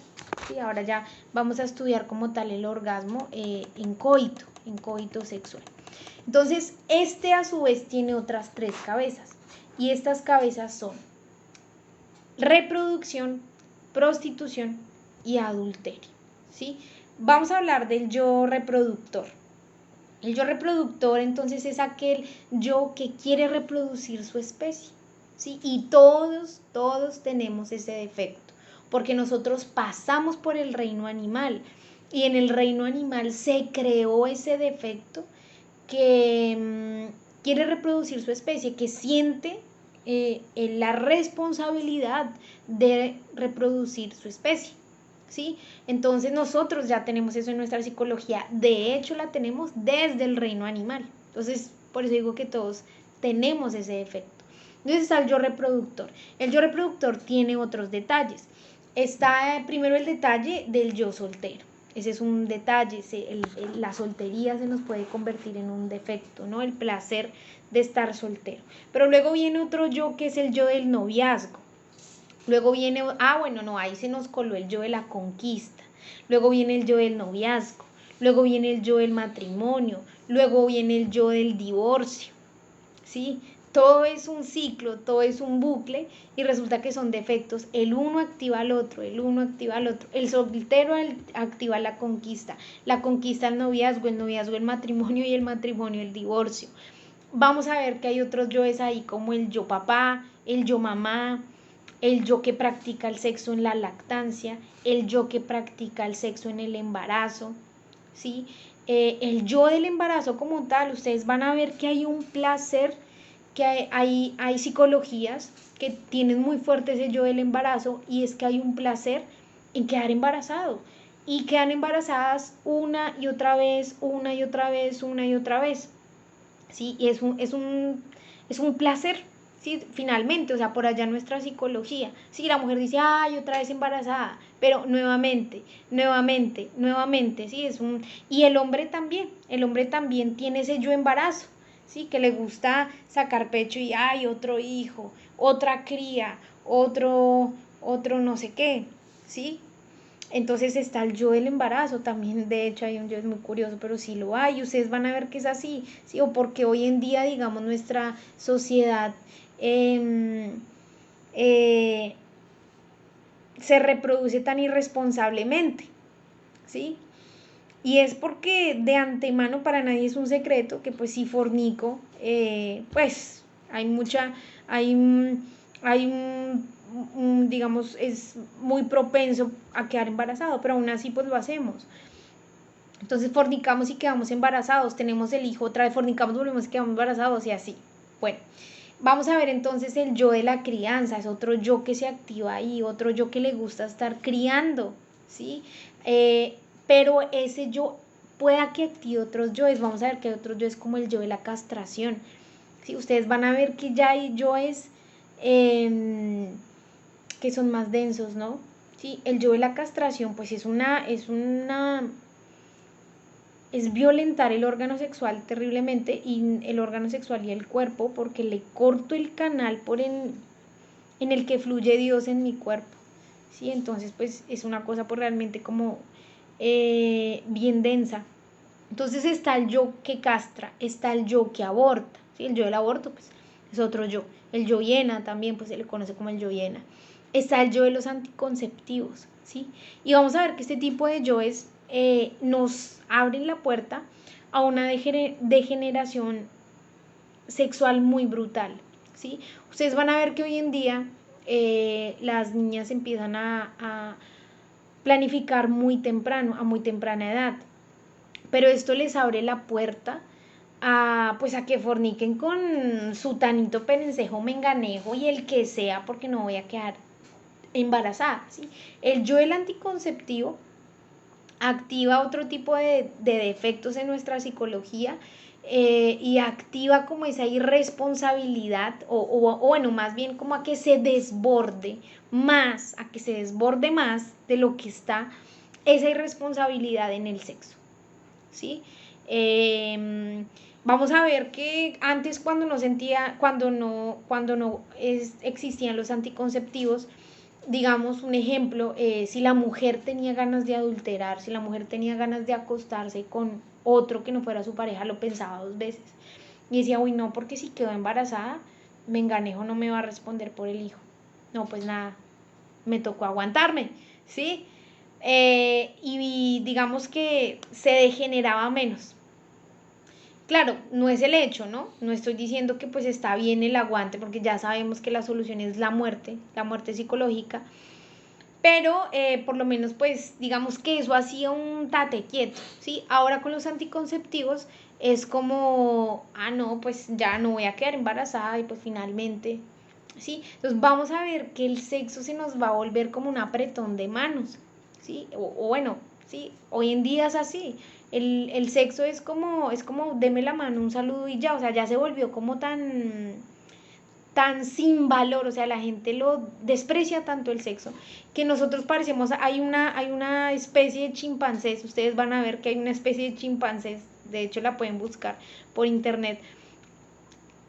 ¿Sí? Ahora ya vamos a estudiar como tal el orgasmo en coito sexual. Entonces, este a su vez tiene otras 3 cabezas. Y estas cabezas son reproducción, prostitución y adulterio. ¿Sí? Vamos a hablar del yo reproductor. El yo reproductor entonces es aquel yo que quiere reproducir su especie, ¿sí? Y todos tenemos ese defecto, porque nosotros pasamos por el reino animal y en el reino animal se creó ese defecto que quiere reproducir su especie, que siente la responsabilidad de reproducir su especie. ¿Sí? Entonces nosotros ya tenemos eso en nuestra psicología, de hecho la tenemos desde el reino animal. Entonces, por eso digo que todos tenemos ese defecto. Entonces está el yo reproductor. El yo reproductor tiene otros detalles. Está primero el detalle del yo soltero. Ese es un detalle, la soltería se nos puede convertir en un defecto, ¿no? El placer de estar soltero. Pero luego viene otro yo que es el yo del noviazgo. Luego viene, bueno, no, ahí se nos coló el yo de la conquista. Luego viene el yo del noviazgo. Luego viene el yo del matrimonio. Luego viene el yo del divorcio. ¿Sí? Todo es un ciclo, todo es un bucle y resulta que son defectos. El uno activa al otro, el uno activa al otro. El soltero activa la conquista el noviazgo el matrimonio y el matrimonio el divorcio. Vamos a ver que hay otros yoes ahí como el yo papá, el yo mamá, el yo que practica el sexo en la lactancia, el yo que practica el sexo en el embarazo, ¿sí? El yo del embarazo como tal, ustedes van a ver que hay un placer, que hay psicologías que tienen muy fuerte ese yo del embarazo y es que hay un placer en quedar embarazado y quedan embarazadas una y otra vez, una y otra vez, una y otra vez, ¿sí? Y es un placer. Sí, finalmente, o sea, por allá nuestra psicología. Sí, la mujer dice, ay, otra vez embarazada, pero nuevamente, sí, y el hombre también tiene ese yo embarazo, sí, que le gusta sacar pecho y, ay, otro hijo, otra cría, otro no sé qué, sí. Entonces está el yo del embarazo, también de hecho hay un yo es muy curioso, pero sí lo hay, ustedes van a ver que es así, ¿sí? O porque hoy en día, digamos, nuestra sociedad eh, se reproduce tan irresponsablemente, ¿sí? Y es porque de antemano para nadie es un secreto que pues si fornico, pues hay digamos, es muy propenso a quedar embarazado, pero aún así pues lo hacemos. Entonces fornicamos y quedamos embarazados, tenemos el hijo, otra vez fornicamos, volvemos y quedamos embarazados y así. Bueno, vamos a ver entonces el yo de la crianza, es otro yo que se activa ahí, otro yo que le gusta estar criando, ¿sí? Pero ese yo pueda que active otros yoes, vamos a ver que hay otros yoes como el yo de la castración, ¿sí? Ustedes van a ver que ya hay yoes que son más densos, ¿no? ¿Sí? El yo de la castración pues es violentar el órgano sexual terriblemente y el órgano sexual y el cuerpo porque le corto el canal en el que fluye Dios en mi cuerpo, ¿sí? Entonces pues es una cosa pues realmente como bien densa. Entonces está el yo que castra, está el yo que aborta, ¿sí? El yo del aborto pues es otro yo. El yo hiena también pues se le conoce como el yo hiena. Está el yo de los anticonceptivos, ¿sí? Y vamos a ver que este tipo de yoes nos abren la puerta a una degeneración sexual muy brutal, ¿sí? Ustedes van a ver que hoy en día las niñas empiezan a planificar muy temprano, a muy temprana edad, pero esto les abre la puerta pues a que forniquen con su tanito perencejo menganejo y el que sea porque no voy a quedar embarazada, ¿sí? El yo del anticonceptivo activa otro tipo de defectos en nuestra psicología y activa como esa irresponsabilidad o bueno, más bien como a que se desborde más, de lo que está esa irresponsabilidad en el sexo, ¿sí? Vamos a ver que antes cuando no existían los anticonceptivos, digamos un ejemplo, si la mujer tenía ganas de adulterar, si la mujer tenía ganas de acostarse con otro que no fuera su pareja, lo pensaba dos veces. Y decía, uy, no, porque si quedó embarazada, Menganejo no me va a responder por el hijo. No, pues nada, me tocó aguantarme, ¿sí? Y digamos que se degeneraba menos. Claro, no es el hecho, ¿no? No estoy diciendo que pues está bien el aguante, porque ya sabemos que la solución es la muerte psicológica, pero por lo menos pues digamos que eso hacía un tate quieto, ¿sí? Ahora con los anticonceptivos es como, ah, no, pues ya no voy a quedar embarazada y pues finalmente, ¿sí? Entonces vamos a ver que el sexo se nos va a volver como un apretón de manos, ¿sí? O bueno, ¿sí? Hoy en día es así. El sexo es como, deme la mano, un saludo y ya, o sea, ya se volvió como tan sin valor, o sea, la gente lo desprecia tanto el sexo, que nosotros parecemos, hay una especie de chimpancés, ustedes van a ver que hay una especie de chimpancés, de hecho la pueden buscar por internet,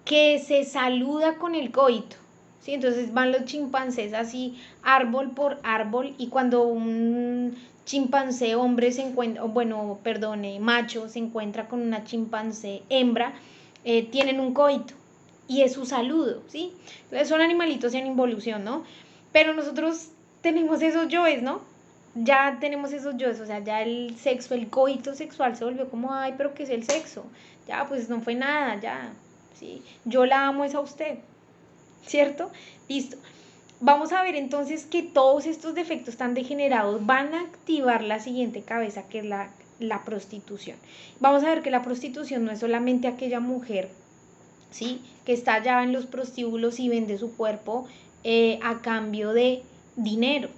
que se saluda con el coito, ¿sí? Entonces van los chimpancés así árbol por árbol y cuando un chimpancé hombre se encuentra, bueno, perdone, macho se encuentra con una chimpancé hembra, tienen un coito y es su saludo, ¿sí? Entonces son animalitos en involución, ¿no? Pero nosotros tenemos esos yoes, ¿no? Ya tenemos esos yoes, o sea, ya el sexo, el coito sexual se volvió como, ay, pero ¿qué es el sexo? Ya, pues no fue nada, ya, ¿sí? Yo la amo es a usted, ¿cierto? Listo. Vamos a ver entonces que todos estos defectos tan degenerados van a activar la siguiente cabeza, que es la prostitución. Vamos a ver que la prostitución no es solamente aquella mujer, ¿sí?, que está allá en los prostíbulos y vende su cuerpo a cambio de dinero.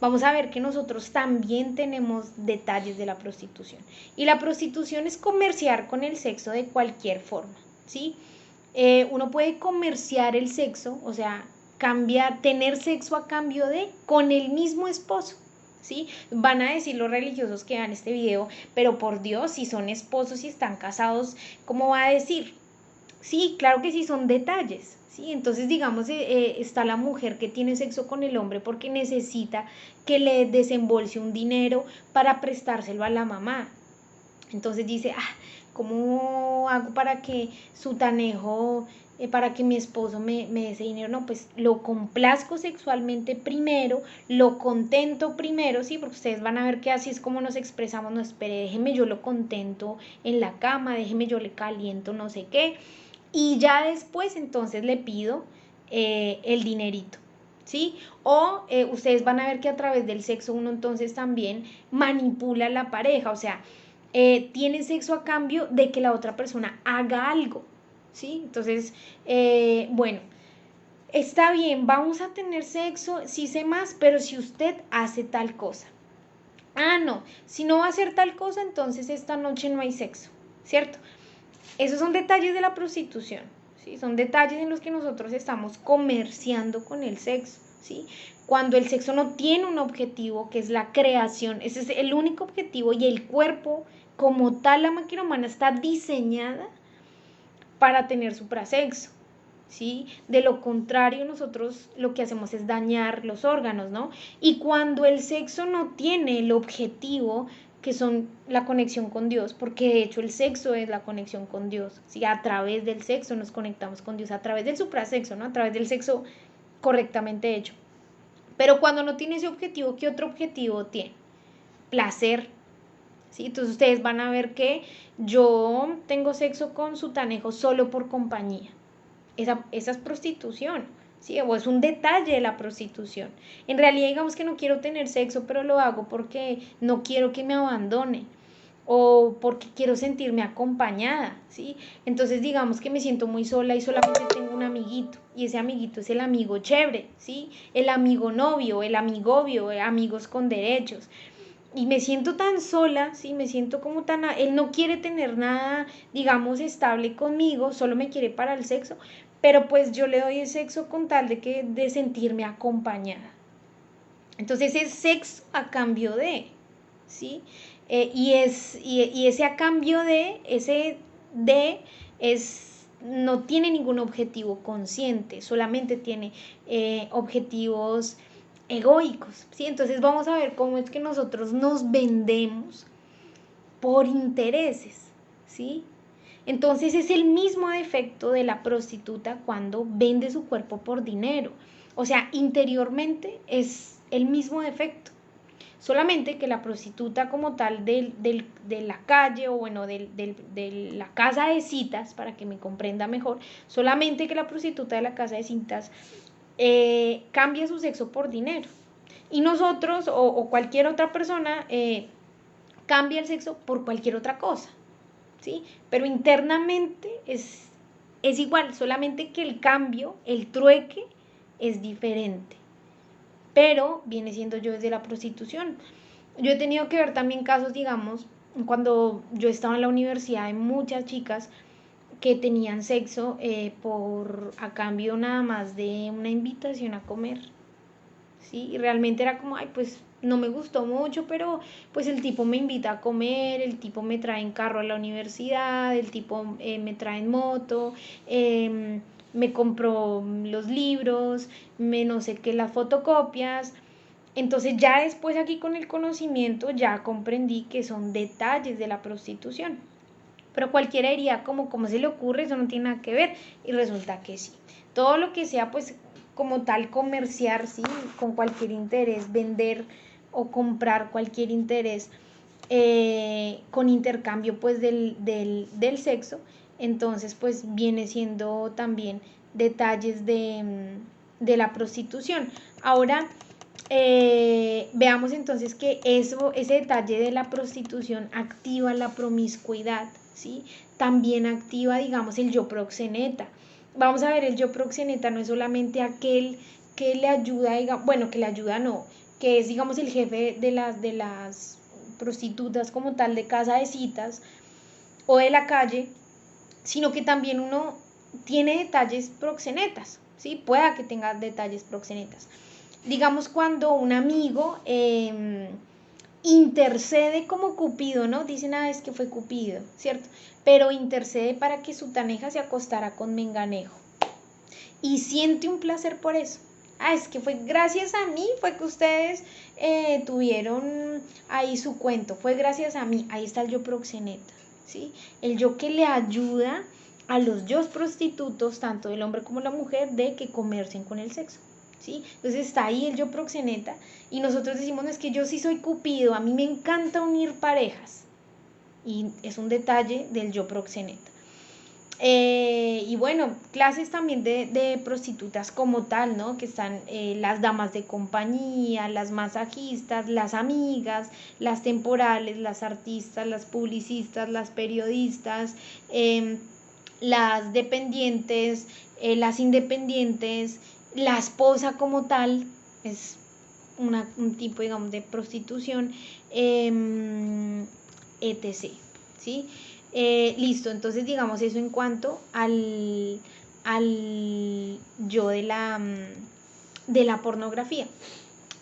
Vamos a ver que nosotros también tenemos detalles de la prostitución. Y la prostitución es comerciar con el sexo de cualquier forma, ¿sí? Uno puede comerciar el sexo, o sea, cambiar, tener sexo a cambio de, con el mismo esposo, ¿sí? Van a decir los religiosos que vean este video, pero por Dios, si son esposos y están casados, ¿cómo va a decir? Sí, claro que sí, son detalles, ¿sí? Entonces, digamos, está la mujer que tiene sexo con el hombre porque necesita que le desembolse un dinero para prestárselo a la mamá. Entonces dice, ah, ¿cómo hago para que Sutanejo, para que mi esposo me dé ese dinero? No, pues lo complazco sexualmente primero, lo contento primero, sí, porque ustedes van a ver que así es como nos expresamos, no, espere, déjeme yo lo contento en la cama, déjeme yo le caliento no sé qué, y ya después entonces le pido el dinerito, ¿sí? O ustedes van a ver que a través del sexo uno entonces también manipula a la pareja, o sea, tiene sexo a cambio de que la otra persona haga algo, ¿sí? Entonces, bueno, está bien, vamos a tener sexo, sí sé más, pero si usted hace tal cosa. Ah, no, si no va a hacer tal cosa, entonces esta noche no hay sexo, ¿cierto? Esos son detalles de la prostitución, ¿sí? Son detalles en los que nosotros estamos comerciando con el sexo, ¿sí? Cuando el sexo no tiene un objetivo, que es la creación, ese es el único objetivo, y el cuerpo, como tal, la máquina humana está diseñada para tener suprasexo, ¿sí? De lo contrario, nosotros lo que hacemos es dañar los órganos, ¿no? Y cuando el sexo no tiene el objetivo, que son la conexión con Dios, porque de hecho el sexo es la conexión con Dios, ¿sí? A través del sexo nos conectamos con Dios, a través del suprasexo, ¿no? A través del sexo correctamente hecho. Pero cuando no tiene ese objetivo, ¿qué otro objetivo tiene? Placer, ¿sí? Entonces ustedes van a ver que yo tengo sexo con Sutanejo solo por compañía. Esa es prostitución, ¿sí? O es un detalle de la prostitución. En realidad, digamos que no quiero tener sexo, pero lo hago porque no quiero que me abandone o porque quiero sentirme acompañada, ¿sí? Entonces, digamos que me siento muy sola y solamente tengo un amiguito, y ese amiguito es el amigo chévere, ¿sí? El amigo novio, el amigovio, amigos con derechos. Y me siento tan sola, ¿sí? Me siento como tan... Él no quiere tener nada, digamos, estable conmigo, solo me quiere para el sexo, pero pues yo le doy el sexo con tal de sentirme acompañada. Entonces es sexo a cambio de, ¿sí? Y ese a cambio de, ese de no tiene ningún objetivo consciente, solamente tiene objetivos egoicos, ¿sí? Entonces vamos a ver cómo es que nosotros nos vendemos por intereses, ¿sí? Entonces es el mismo defecto de la prostituta cuando vende su cuerpo por dinero. O sea, interiormente es el mismo defecto. Solamente que la prostituta como tal de la calle o bueno, de la casa de citas, para que me comprenda mejor, solamente que la prostituta de la casa de citas cambia su sexo por dinero. Y nosotros o cualquier otra persona cambia el sexo por cualquier otra cosa, ¿sí? Pero internamente es igual, solamente que el cambio, el trueque es diferente. Pero viene siendo yo desde la prostitución. Yo he tenido que ver también casos, digamos, cuando yo estaba en la universidad, hay muchas chicas que tenían sexo a cambio nada más de una invitación a comer, ¿sí? Y realmente era como, ay, pues no me gustó mucho, pero pues el tipo me invita a comer, el tipo me trae en carro a la universidad, el tipo me trae en moto, me compró los libros, me no sé qué, las fotocopias. Entonces ya después aquí con el conocimiento ya comprendí que son detalles de la prostitución. Pero cualquiera diría como, ¿cómo se le ocurre? Eso no tiene nada que ver. Y resulta que sí. Todo lo que sea pues como tal comerciar, ¿sí? Con cualquier interés, vender o comprar cualquier interés con intercambio pues del sexo, entonces pues viene siendo también detalles de la prostitución. Ahora veamos entonces que ese detalle de la prostitución activa la promiscuidad, ¿sí? También activa, digamos, el yo proxeneta. Vamos a ver, el yo proxeneta no es solamente aquel que le ayuda, digamos, bueno, que le ayuda no, que es, digamos, el jefe de las prostitutas como tal de casa de citas o de la calle, sino que también uno tiene detalles proxenetas, ¿sí? Pueda que tenga detalles proxenetas. Digamos cuando un amigo intercede como Cupido, ¿no? Dicen, es que fue Cupido, ¿cierto? Pero intercede para que su taneja se acostara con Menganejo. Y siente un placer por eso. Es que fue gracias a mí, fue que ustedes tuvieron ahí su cuento, fue gracias a mí, ahí está el yo proxeneta, ¿sí? El yo que le ayuda a los yos prostitutos, tanto el hombre como la mujer, de que comercien con el sexo, ¿sí? Entonces está ahí el yo proxeneta y nosotros decimos, no, es que yo sí soy Cupido, a mí me encanta unir parejas y es un detalle del yo proxeneta. Y bueno, clases también de prostitutas como tal, ¿no? Que están las damas de compañía, las masajistas, las amigas, las temporales, las artistas, las publicistas, las periodistas, las dependientes, las independientes, la esposa como tal, es un tipo, digamos, de prostitución, etc. ¿Sí? Listo, entonces digamos eso en cuanto al yo de la pornografía.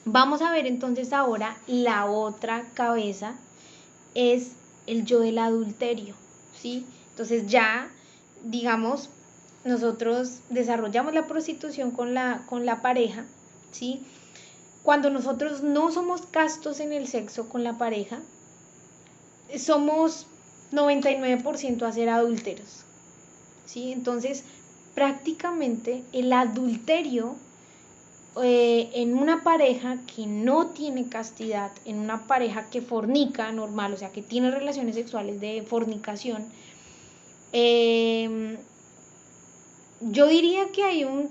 Vamos a ver entonces ahora la otra cabeza, es el yo del adulterio, ¿sí? Entonces ya, digamos, nosotros desarrollamos la prostitución con la pareja, ¿sí? Cuando nosotros no somos castos en el sexo con la pareja, somos 99% a ser adúlteros, ¿sí? Entonces, prácticamente el adulterio en una pareja que no tiene castidad, en una pareja que fornica normal, o sea, que tiene relaciones sexuales de fornicación, yo diría que hay un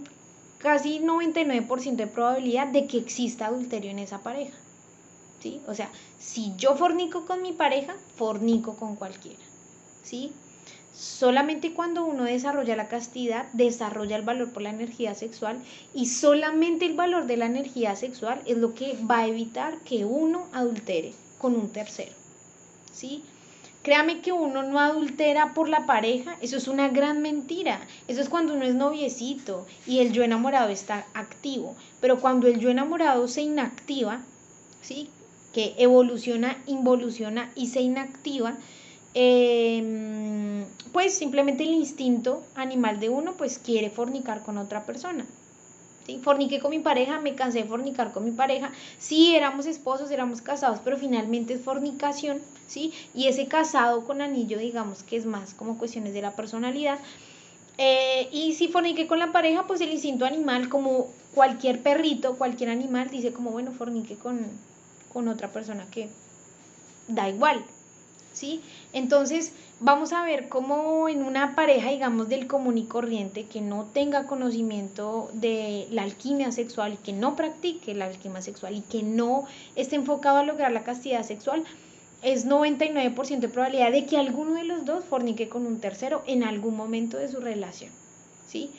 casi 99% de probabilidad de que exista adulterio en esa pareja, ¿sí? O sea, si yo fornico con mi pareja, fornico con cualquiera, ¿sí? Solamente cuando uno desarrolla la castidad, desarrolla el valor por la energía sexual, y solamente el valor de la energía sexual es lo que va a evitar que uno adultere con un tercero, ¿sí? Créame que uno no adultera por la pareja, eso es una gran mentira. Eso es cuando uno es noviecito y el yo enamorado está activo. Pero cuando el yo enamorado se inactiva, ¿sí? Que evoluciona, involuciona y se inactiva, pues simplemente el instinto animal de uno pues quiere fornicar con otra persona. ¿Sí? Forniqué con mi pareja, me cansé de fornicar con mi pareja, sí, éramos esposos, éramos casados, pero finalmente es fornicación, ¿sí? Y ese casado con anillo, digamos que es más como cuestiones de la personalidad. Y si forniqué con la pareja, pues el instinto animal, como cualquier perrito, cualquier animal, dice como, bueno, forniqué con otra persona que da igual, ¿sí? Entonces vamos a ver cómo en una pareja, digamos, del común y corriente, que no tenga conocimiento de la alquimia sexual, que no practique la alquimia sexual y que no esté enfocado a lograr la castidad sexual, es 99% de probabilidad de que alguno de los dos fornique con un tercero en algún momento de su relación, ¿sí?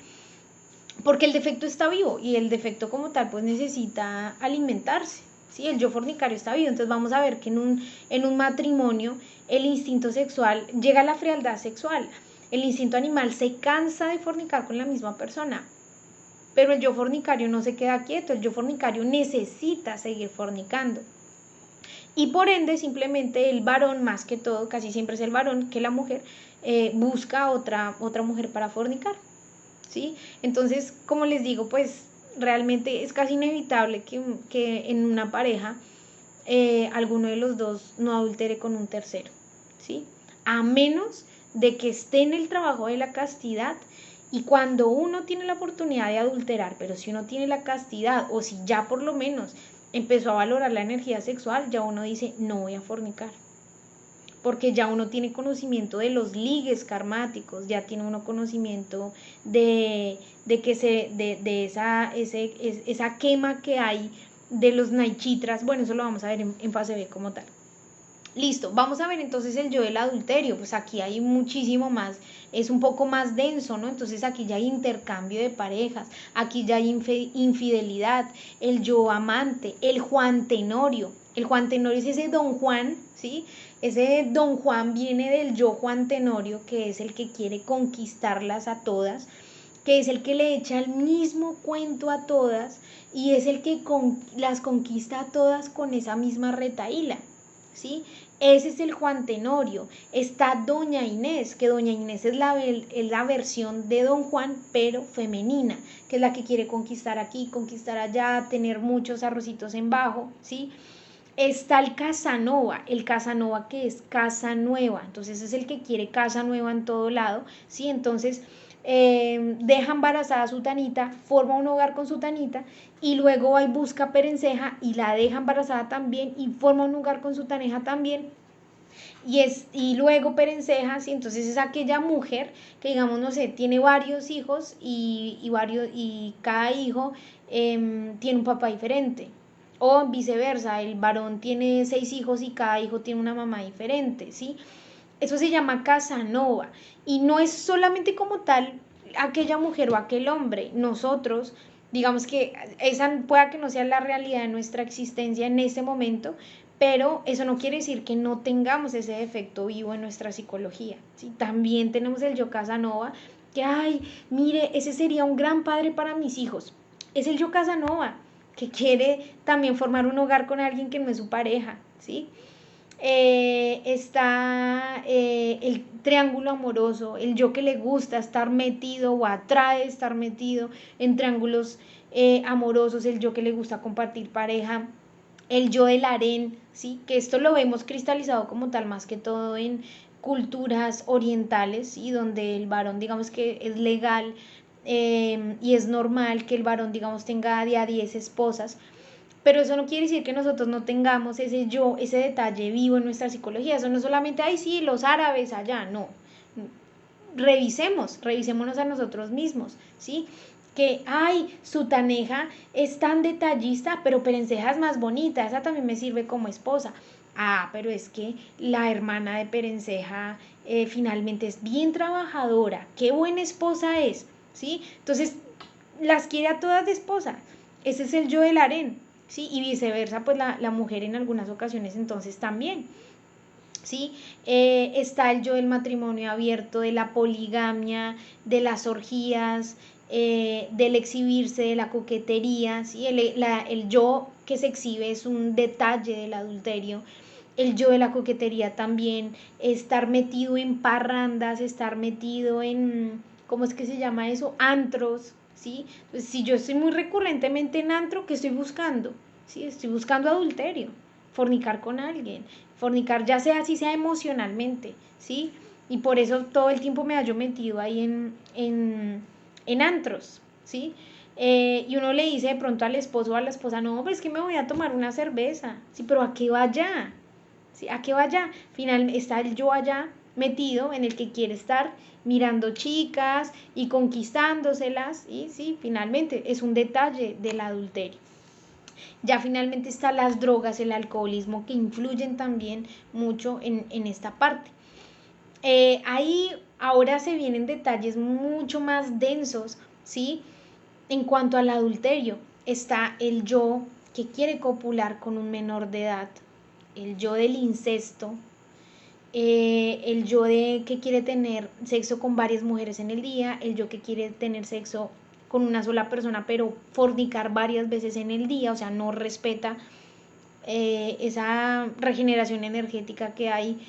Porque el defecto está vivo y el defecto como tal pues necesita alimentarse, ¿sí? El yo fornicario está vivo. Entonces vamos a ver que en un matrimonio el instinto sexual llega a la frialdad sexual. El instinto animal se cansa de fornicar con la misma persona, pero el yo fornicario no se queda quieto, el yo fornicario necesita seguir fornicando. Y por ende simplemente el varón, más que todo, casi siempre es el varón que la mujer, busca otra mujer para fornicar, ¿sí? Entonces, como les digo, pues realmente es casi inevitable que en una pareja alguno de los dos no adultere con un tercero, ¿sí? A menos de que esté en el trabajo de la castidad. Y cuando uno tiene la oportunidad de adulterar, pero si uno tiene la castidad o si ya por lo menos empezó a valorar la energía sexual, ya uno dice, no voy a fornicar. Porque ya uno tiene conocimiento de los ligues karmáticos, ya tiene uno conocimiento de esa quema que hay de los naichitras. Bueno, eso lo vamos a ver en fase B como tal. Listo, vamos a ver entonces el yo del adulterio. Pues aquí hay muchísimo más, es un poco más denso, ¿no? Entonces aquí ya hay intercambio de parejas, aquí ya hay infidelidad, el yo amante, el Juan Tenorio. El Juan Tenorio es ese don Juan, ¿sí? Ese don Juan viene del yo Juan Tenorio, que es el que quiere conquistarlas a todas, que es el que le echa el mismo cuento a todas y es el que las conquista a todas con esa misma retahíla, ¿sí? Ese es el Juan Tenorio. Está Doña Inés, que Doña Inés es la versión de Don Juan, pero femenina, que es la que quiere conquistar aquí, conquistar allá, tener muchos arrocitos en bajo, ¿sí? Está el Casanova que es casa nueva, entonces es el que quiere casa nueva en todo lado, ¿sí? Entonces deja embarazada a su tanita, forma un hogar con su tanita y luego va y busca Perenceja y la deja embarazada también y forma un hogar con su taneja también. Y luego Perenceja, ¿sí? Entonces es aquella mujer que, digamos, no sé, tiene varios hijos y cada hijo tiene un papá diferente. O viceversa, el varón tiene 6 hijos y cada hijo tiene una mamá diferente, ¿sí? Eso se llama Casanova. Y no es solamente como tal aquella mujer o aquel hombre. Nosotros, digamos que esa pueda que no sea la realidad de nuestra existencia en este momento, pero eso no quiere decir que no tengamos ese defecto vivo en nuestra psicología, ¿sí? También tenemos el yo Casanova, que, ay, mire, ese sería un gran padre para mis hijos. Es el yo Casanova, que quiere también formar un hogar con alguien que no es su pareja, ¿sí? Está el triángulo amoroso, el yo que le gusta estar metido o atrae estar metido en triángulos amorosos, el yo que le gusta compartir pareja, el yo del harén, ¿sí? Que esto lo vemos cristalizado como tal más que todo en culturas orientales, ¿sí? Donde el varón digamos que es legal y es normal que el varón digamos tenga de a 10 esposas, pero eso no quiere decir que nosotros no tengamos ese yo, ese detalle vivo en nuestra psicología. Eso no es solamente, ay, sí, los árabes allá, no. Revisémonos a nosotros mismos, ¿sí? Que, ay, su taneja es tan detallista, pero Perenceja es más bonita, esa también me sirve como esposa. Ah, pero es que la hermana de Perenceja finalmente es bien trabajadora, qué buena esposa es, ¿sí? Entonces, las quiere a todas de esposa. Ese es el yo del harén, ¿sí? Y viceversa, pues la mujer en algunas ocasiones entonces también, ¿sí? Está el yo del matrimonio abierto, de la poligamia, de las orgías, del exhibirse, de la coquetería, ¿sí? El yo que se exhibe es un detalle del adulterio. El yo de la coquetería también, estar metido en parrandas, estar metido en, ¿cómo es que se llama eso? Antros, ¿sí? Pues si yo estoy muy recurrentemente en antro, ¿qué estoy buscando? ¿Sí? Estoy buscando adulterio, fornicar con alguien, fornicar ya sea así sea emocionalmente, ¿sí? Y por eso todo el tiempo me hallo metido ahí en antros, ¿sí? Y uno le dice de pronto al esposo o a la esposa, no, pero es que me voy a tomar una cerveza. Sí, pero ¿a qué va allá? ¿Sí? ¿A qué va allá? Final, está el yo allá metido en el que quiere estar mirando chicas y conquistándoselas. Y sí, finalmente es un detalle del adulterio. Ya finalmente están las drogas, el alcoholismo, que influyen también mucho en esta parte. Ahí ahora se vienen detalles mucho más densos, ¿sí? En cuanto al adulterio, está el yo que quiere copular con un menor de edad, el yo del incesto, el yo de que quiere tener sexo con varias mujeres en el día, el yo que quiere tener sexo con una sola persona, pero fornicar varias veces en el día, o sea, no respeta esa regeneración energética que hay.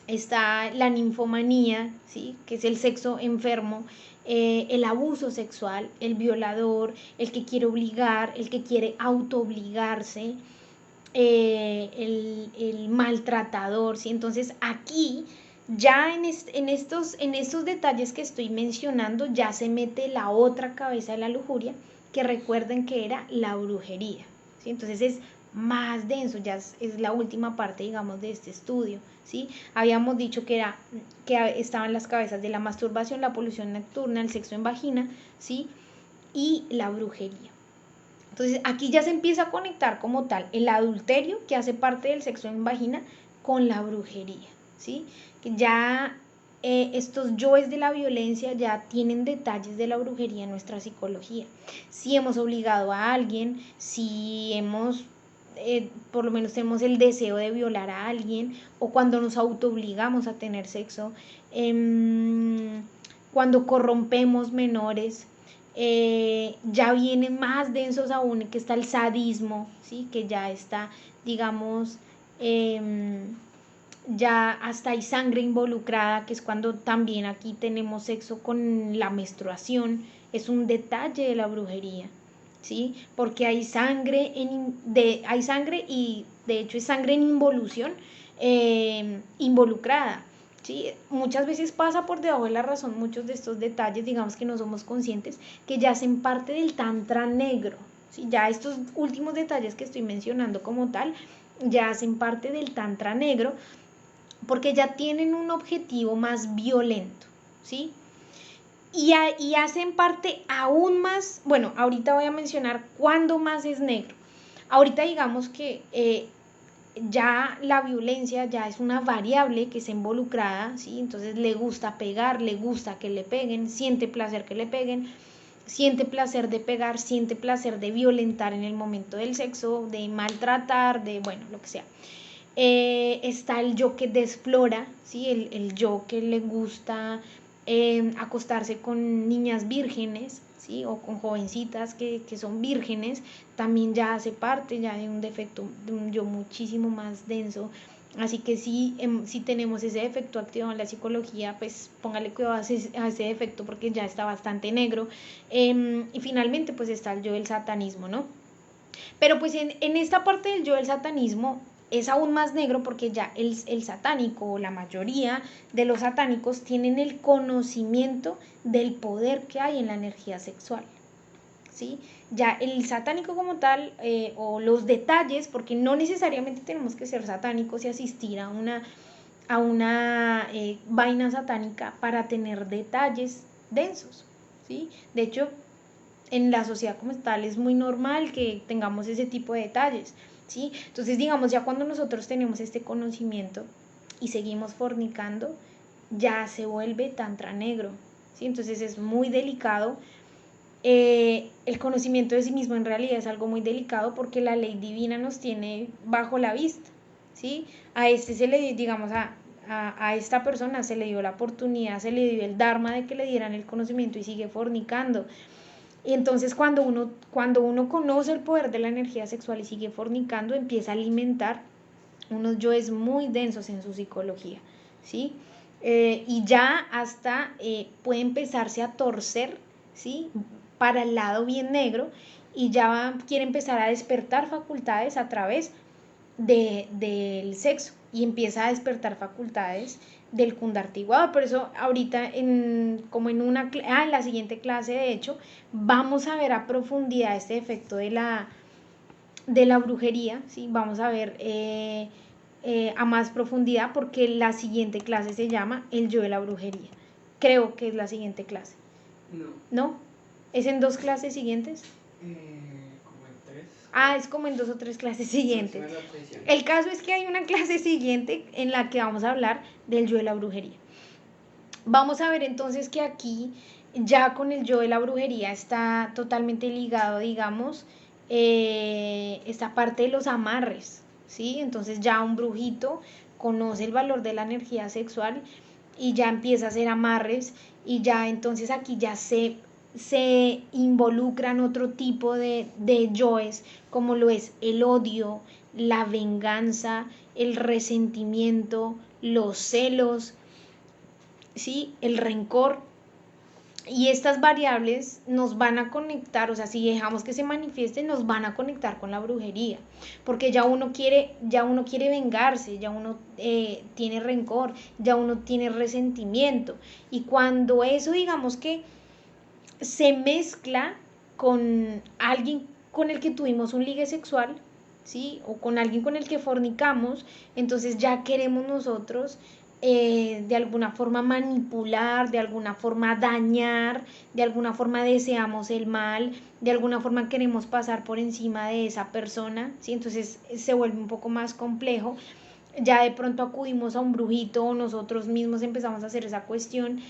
Está la ninfomanía, ¿sí? Que es el sexo enfermo, el abuso sexual, el violador, el que quiere obligar, el que quiere autoobligarse, el maltratador, ¿sí? Entonces aquí ya en estos detalles que estoy mencionando ya se mete la otra cabeza de la lujuria, que recuerden que era la brujería, ¿sí? Entonces es más denso, ya es la última parte, digamos, de este estudio, ¿sí? Habíamos dicho que estaban las cabezas de la masturbación, la polución nocturna, el sexo en vagina, ¿sí? Y la brujería. Entonces aquí ya se empieza a conectar como tal el adulterio, que hace parte del sexo en vagina, con la brujería, ¿sí? Que ya estos yoes de la violencia ya tienen detalles de la brujería en nuestra psicología. Si hemos obligado a alguien, si hemos, por lo menos tenemos el deseo de violar a alguien, o cuando nos autoobligamos a tener sexo, cuando corrompemos menores, ya vienen más densos aún, que está el sadismo, ¿sí? Que ya está, digamos, ya hasta hay sangre involucrada, que es cuando también aquí tenemos sexo con la menstruación, es un detalle de la brujería, ¿sí? Porque hay sangre, hay sangre y de hecho es sangre en involución involucrada. ¿Sí? Muchas veces pasa por debajo de la razón muchos de estos detalles, digamos que no somos conscientes, que ya hacen parte del tantra negro. ¿Sí? Ya estos últimos detalles que estoy mencionando como tal, ya hacen parte del tantra negro, porque ya tienen un objetivo más violento, ¿sí? Y hacen parte aún más, bueno, ahorita voy a mencionar cuándo más es negro. Ahorita digamos que ya la violencia ya es una variable que está involucrada, ¿sí? Entonces le gusta pegar, le gusta que le peguen, siente placer que le peguen, siente placer de pegar, siente placer de violentar en el momento del sexo, de maltratar, de, bueno, lo que sea. Está el yo que desflora, ¿sí? El yo que le gusta acostarse con niñas vírgenes, ¿sí? O con jovencitas que son vírgenes, también ya hace parte ya de un defecto, de un yo muchísimo más denso. Así que si tenemos ese defecto activo en la psicología, pues póngale cuidado a ese defecto porque ya está bastante negro. Y finalmente pues está el yo del satanismo, ¿no? Pero pues en esta parte del yo del satanismo es aún más negro porque ya el satánico o la mayoría de los satánicos tienen el conocimiento del poder que hay en la energía sexual, ¿sí? Ya el satánico como tal, o los detalles, porque no necesariamente tenemos que ser satánicos y asistir a una vaina satánica para tener detalles densos, ¿sí? De hecho, en la sociedad como tal es muy normal que tengamos ese tipo de detalles, ¿sí? Entonces, digamos, ya cuando nosotros tenemos este conocimiento y seguimos fornicando, ya se vuelve tantra negro, ¿sí? Entonces es muy delicado. El conocimiento de sí mismo en realidad es algo muy delicado porque la ley divina nos tiene bajo la vista, ¿sí? A este se le, digamos, a esta persona se le dio la oportunidad, se le dio el dharma de que le dieran el conocimiento y sigue fornicando. Y entonces cuando uno conoce el poder de la energía sexual y sigue fornicando, empieza a alimentar unos yoes muy densos en su psicología, ¿sí? Y ya hasta puede empezarse a torcer, ¿sí? Para el lado bien negro y ya quiere empezar a despertar facultades a través del sexo y empieza a despertar facultades del cundartiguador. Por eso ahorita en la siguiente clase, de hecho, vamos a ver a profundidad este efecto de la brujería, ¿sí? Vamos a ver a más profundidad, porque la siguiente clase se llama El yo de la brujería. Creo que es la siguiente clase. ¿No? ¿Es en 2 clases siguientes? Como en 3. Es como en 2 o 3 clases siguientes. El caso es que hay una clase siguiente en la que vamos a hablar del yo de la brujería. Vamos a ver entonces que aquí ya con el yo de la brujería está totalmente ligado, digamos, esta parte de los amarres, ¿sí? Entonces ya un brujito conoce el valor de la energía sexual y ya empieza a hacer amarres, y ya entonces aquí ya se involucran otro tipo de yoes, como lo es el odio, la venganza, el resentimiento, los celos, ¿sí? El rencor. Y estas variables nos van a conectar, o sea, si dejamos que se manifiesten, nos van a conectar con la brujería, porque ya uno quiere vengarse, ya uno tiene rencor, ya uno tiene resentimiento. Y cuando eso, digamos que se mezcla con alguien con el que tuvimos un ligue sexual, ¿sí? O con alguien con el que fornicamos, entonces ya queremos nosotros de alguna forma manipular, de alguna forma dañar, de alguna forma deseamos el mal, de alguna forma queremos pasar por encima de esa persona, ¿sí? Entonces se vuelve un poco más complejo. Ya de pronto acudimos a un brujito, o nosotros mismos empezamos a hacer esa cuestión,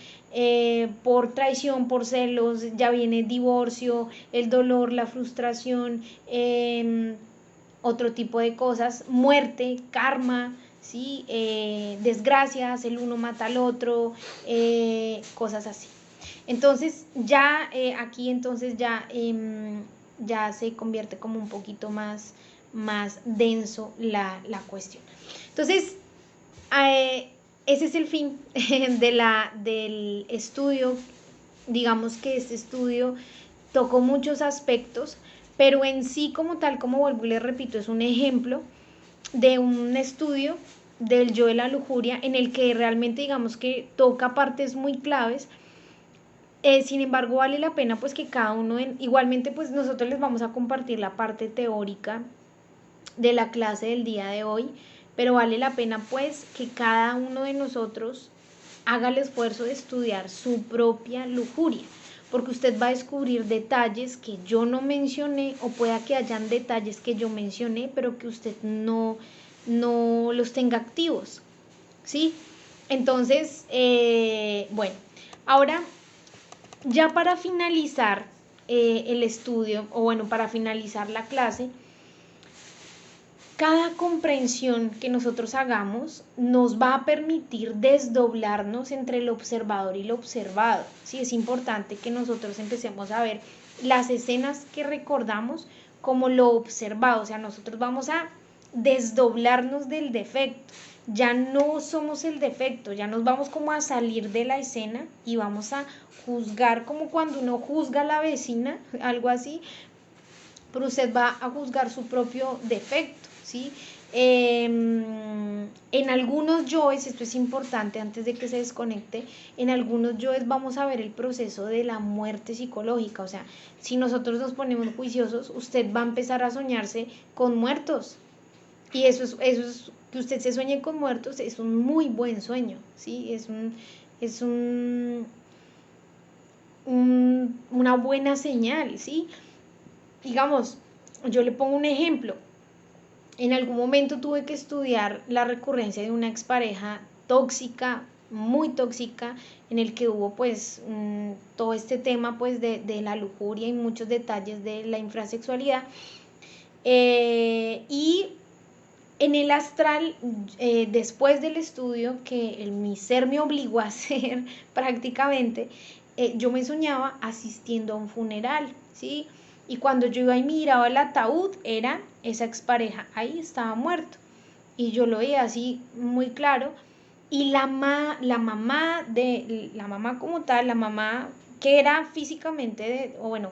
por traición, por celos, ya viene divorcio, el dolor, la frustración, otro tipo de cosas, muerte, karma, ¿sí? Desgracias, el uno mata al otro, cosas así. Entonces ya aquí entonces ya se convierte como un poquito más denso la cuestión. Entonces ese es el fin del estudio. Digamos que este estudio tocó muchos aspectos, pero en sí como tal, como vuelvo y les repito, es un ejemplo de un estudio del yo de la lujuria, en el que realmente digamos que toca partes muy claves. Sin embargo, vale la pena pues que cada uno, igualmente pues nosotros les vamos a compartir la parte teórica de la clase del día de hoy, pero vale la pena pues que cada uno de nosotros haga el esfuerzo de estudiar su propia lujuria, porque usted va a descubrir detalles que yo no mencioné, o pueda que hayan detalles que yo mencioné pero que usted no los tenga activos, ¿sí? Entonces, bueno, ahora ya para finalizar el estudio, o bueno, para finalizar la clase, cada comprensión que nosotros hagamos nos va a permitir desdoblarnos entre el observador y lo observado. Sí, es importante que nosotros empecemos a ver las escenas que recordamos como lo observado. O sea, nosotros vamos a desdoblarnos del defecto. Ya no somos el defecto, ya nos vamos como a salir de la escena y vamos a juzgar, como cuando uno juzga a la vecina, algo así, pero usted va a juzgar su propio defecto, ¿sí? En algunos yoes, esto es importante antes de que se desconecte, en algunos yoes vamos a ver el proceso de la muerte psicológica. O sea, si nosotros nos ponemos juiciosos, usted va a empezar a soñarse con muertos, y eso es que usted se sueñe con muertos, es un muy buen sueño, ¿sí? Es una buena señal, ¿sí? Digamos, yo le pongo un ejemplo. En algún momento tuve que estudiar la recurrencia de una expareja tóxica, muy tóxica, en el que hubo pues todo este tema pues de la lujuria y muchos detalles de la infrasexualidad. Y en el astral, después del estudio que mi ser me obligó a hacer prácticamente, yo me soñaba asistiendo a un funeral, ¿sí? Y cuando yo iba y miraba el ataúd, era esa expareja, ahí estaba muerto. Y yo lo veía así muy claro. Y la mamá como tal, la mamá que era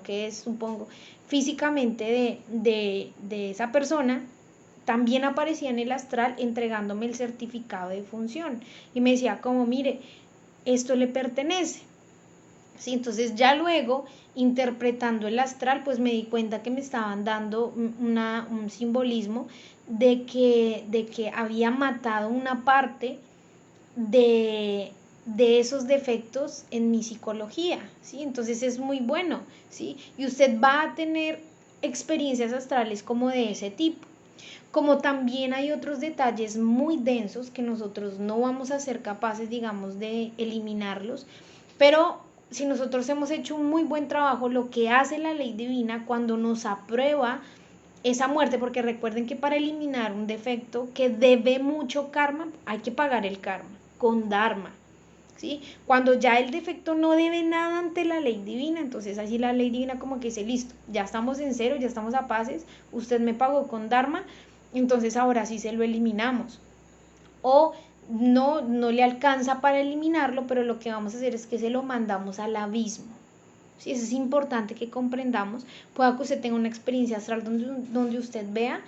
que es, supongo, físicamente de esa persona, también aparecía en el astral entregándome el certificado de función y me decía como, mire, esto le pertenece. ¿Sí? Entonces ya luego, interpretando el astral, pues me di cuenta que me estaban dando un simbolismo de que había matado una parte de esos defectos en mi psicología, ¿sí? Entonces es muy bueno, ¿sí? Y usted va a tener experiencias astrales como de ese tipo. Como también hay otros detalles muy densos que nosotros no vamos a ser capaces, digamos, de eliminarlos, pero si nosotros hemos hecho un muy buen trabajo, lo que hace la ley divina cuando nos aprueba esa muerte, porque recuerden que para eliminar un defecto que debe mucho karma, hay que pagar el karma con dharma, ¿sí? Cuando ya el defecto no debe nada ante la ley divina, entonces así la ley divina como que dice, listo, ya estamos en cero, ya estamos a paces, usted me pagó con dharma, entonces ahora sí se lo eliminamos. O no le alcanza para eliminarlo, pero lo que vamos a hacer es que se lo mandamos al abismo. ¿Sí? Eso es importante que comprendamos. Pueda que usted tenga una experiencia astral donde usted vea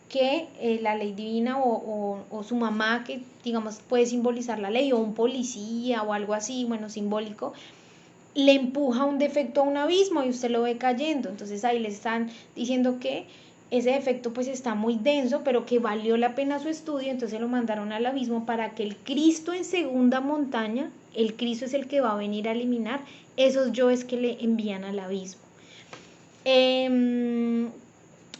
que la ley divina o su mamá, que digamos puede simbolizar la ley, o un policía o algo así, bueno, simbólico, le empuja un defecto a un abismo y usted lo ve cayendo. Entonces ahí le están diciendo que ese defecto pues está muy denso, pero que valió la pena su estudio, entonces lo mandaron al abismo para que el Cristo en segunda montaña, el Cristo es el que va a venir a eliminar esos yoes que le envían al abismo.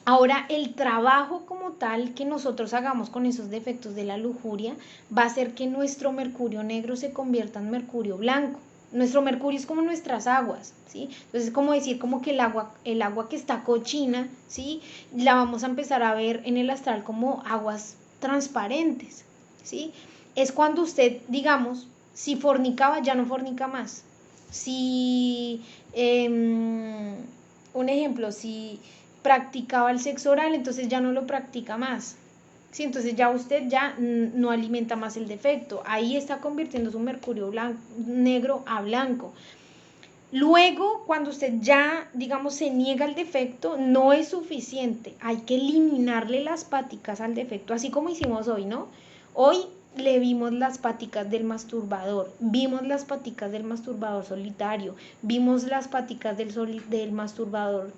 Ahora, el trabajo como tal que nosotros hagamos con esos defectos de la lujuria va a hacer que nuestro mercurio negro se convierta en mercurio blanco. Nuestro mercurio es como nuestras aguas, ¿sí? Entonces es como decir como que el agua que está cochina, ¿sí? La vamos a empezar a ver en el astral como aguas transparentes, ¿sí? Es cuando usted, digamos, si fornicaba, ya no fornica más. Si, un ejemplo, si practicaba el sexo oral, entonces ya no lo practica más. Sí, entonces ya usted ya no alimenta más el defecto. Ahí está convirtiendo su mercurio negro a blanco. Luego, cuando usted ya, digamos, se niega al defecto, no es suficiente. Hay que eliminarle las páticas al defecto, así como hicimos hoy, ¿no? Hoy le vimos las páticas del masturbador, vimos las páticas del masturbador solitario, vimos las páticas del masturbador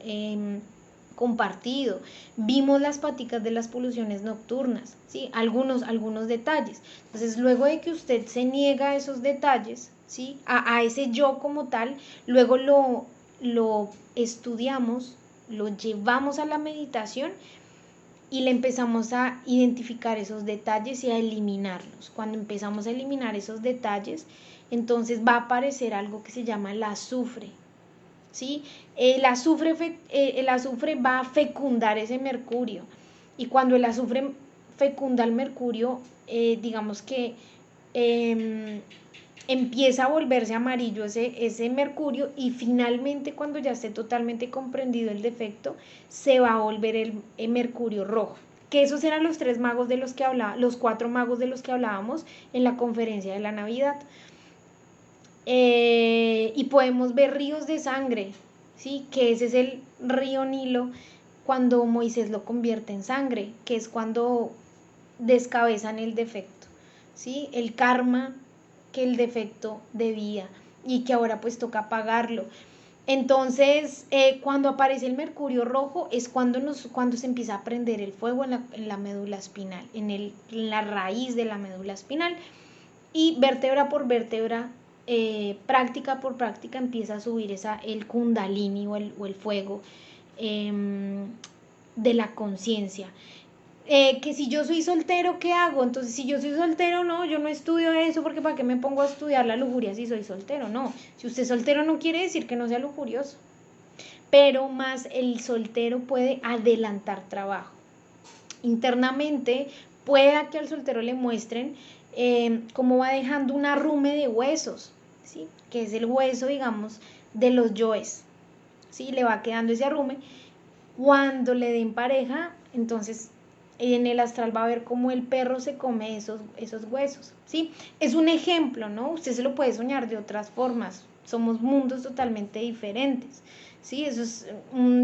compartido, vimos las páticas de las poluciones nocturnas, ¿sí? Algunos detalles. Entonces, luego de que usted se niega a esos detalles, ¿sí? A ese yo como tal, luego lo estudiamos, lo llevamos a la meditación y le empezamos a identificar esos detalles y a eliminarlos. Cuando empezamos a eliminar esos detalles, entonces va a aparecer algo que se llama el azufre. ¿Sí? El azufre va a fecundar ese mercurio, y cuando el azufre fecunda el mercurio, digamos que empieza a volverse amarillo ese mercurio, y finalmente cuando ya esté totalmente comprendido el defecto, se va a volver el mercurio rojo. Que esos eran los 3 magos de los que hablaba, los 4 magos de los que hablábamos en la conferencia de la Navidad. Y podemos ver ríos de sangre, ¿sí? Que ese es el río Nilo cuando Moisés lo convierte en sangre, que es cuando descabezan el defecto, ¿sí? El karma que el defecto debía y que ahora pues toca pagarlo. Entonces, cuando aparece el mercurio rojo es cuando se empieza a prender el fuego en la médula espinal, en la raíz de la médula espinal, y vértebra por vértebra, práctica por práctica, empieza a subir el kundalini o el fuego de la conciencia. Que si yo soy soltero, ¿qué hago? Entonces, si yo soy soltero, no, yo no estudio eso, porque ¿para qué me pongo a estudiar la lujuria si soy soltero? No, si usted es soltero no quiere decir que no sea lujurioso, pero más el soltero puede adelantar trabajo. Internamente, pueda que al soltero le muestren cómo va dejando un arrume de huesos, ¿sí? Que es el hueso, digamos, de los yoes, ¿sí? Le va quedando ese arrume. Cuando le den pareja, entonces en el astral va a ver cómo el perro se come esos huesos, ¿sí? Es un ejemplo, ¿no? Usted se lo puede soñar de otras formas, somos mundos totalmente diferentes, ¿sí? Eso es,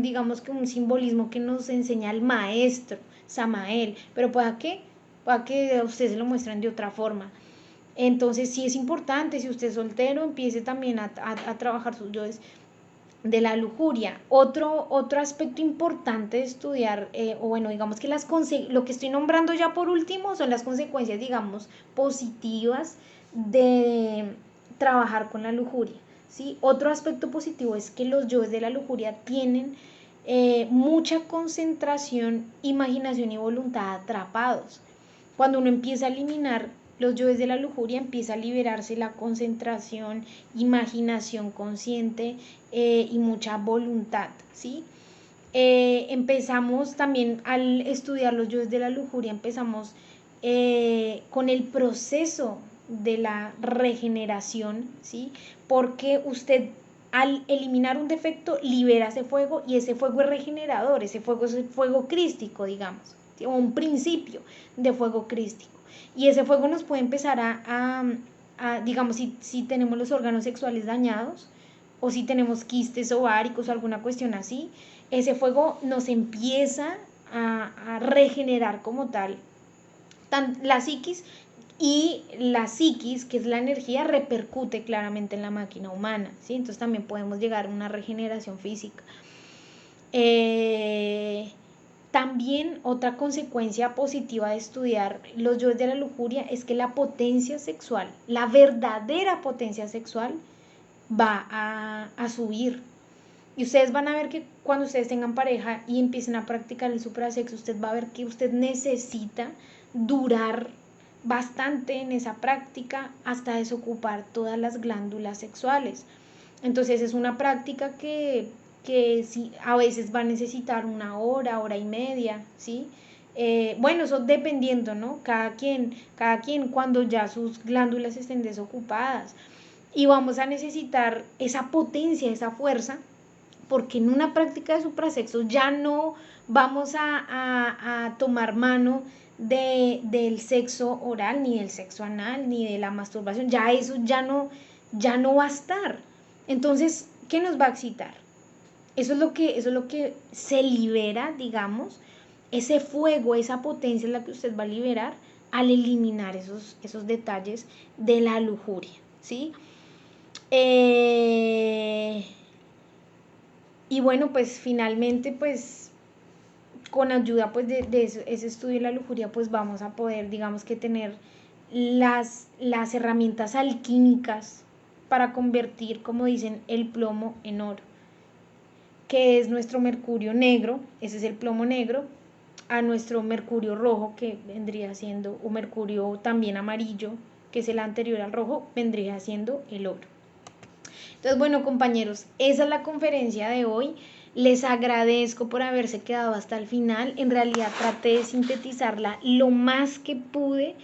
digamos que un simbolismo que nos enseña el maestro, Samael, pero para que a usted se lo muestren de otra forma. Entonces sí es importante, si usted es soltero, empiece también a trabajar sus yoes de la lujuria. Otro aspecto importante de estudiar, o bueno, digamos que lo que estoy nombrando ya por último son las consecuencias, digamos, positivas de trabajar con la lujuria. ¿Sí? Otro aspecto positivo es que los yoes de la lujuria tienen mucha concentración, imaginación y voluntad atrapados. Cuando uno empieza a eliminar los yoes de la lujuria, empieza a liberarse la concentración, imaginación consciente y mucha voluntad, ¿sí? Empezamos también al estudiar los yoes de la lujuria, empezamos con el proceso de la regeneración, ¿sí? Porque usted al eliminar un defecto libera ese fuego y ese fuego es regenerador, ese fuego es el fuego crístico, digamos, ¿sí? O un principio de fuego crístico. Y ese fuego nos puede empezar digamos, si tenemos los órganos sexuales dañados o si tenemos quistes ováricos o alguna cuestión así, ese fuego nos empieza a regenerar como tal la psiquis, y la psiquis, que es la energía, repercute claramente en la máquina humana, ¿sí? Entonces también podemos llegar a una regeneración física. También otra consecuencia positiva de estudiar los yoes de la lujuria es que la potencia sexual, la verdadera potencia sexual, va a subir. Y ustedes van a ver que cuando ustedes tengan pareja y empiecen a practicar el suprasexo, usted va a ver que usted necesita durar bastante en esa práctica hasta desocupar todas las glándulas sexuales. Entonces es una práctica que sí, a veces va a necesitar una hora y media, ¿sí? Bueno, eso dependiendo, ¿no? Cada quien cuando ya sus glándulas estén desocupadas. Y vamos a necesitar esa potencia, esa fuerza, porque en una práctica de suprasexo ya no vamos a tomar mano del sexo oral, ni del sexo anal, ni de la masturbación, ya eso ya no va a estar. Entonces, ¿qué nos va a excitar? Eso es lo que se libera, digamos, ese fuego, esa potencia es la que usted va a liberar al eliminar esos detalles de la lujuria, ¿sí? Y bueno, pues finalmente, pues con ayuda pues de ese estudio de la lujuria, pues vamos a poder, digamos que tener las herramientas alquímicas para convertir, como dicen, el plomo en oro, que es nuestro mercurio negro, ese es el plomo negro, a nuestro mercurio rojo, que vendría siendo, o mercurio también amarillo, que es el anterior al rojo, vendría siendo el oro. Entonces, bueno, compañeros, esa es la conferencia de hoy. Les agradezco por haberse quedado hasta el final. En realidad traté de sintetizarla lo más que pude.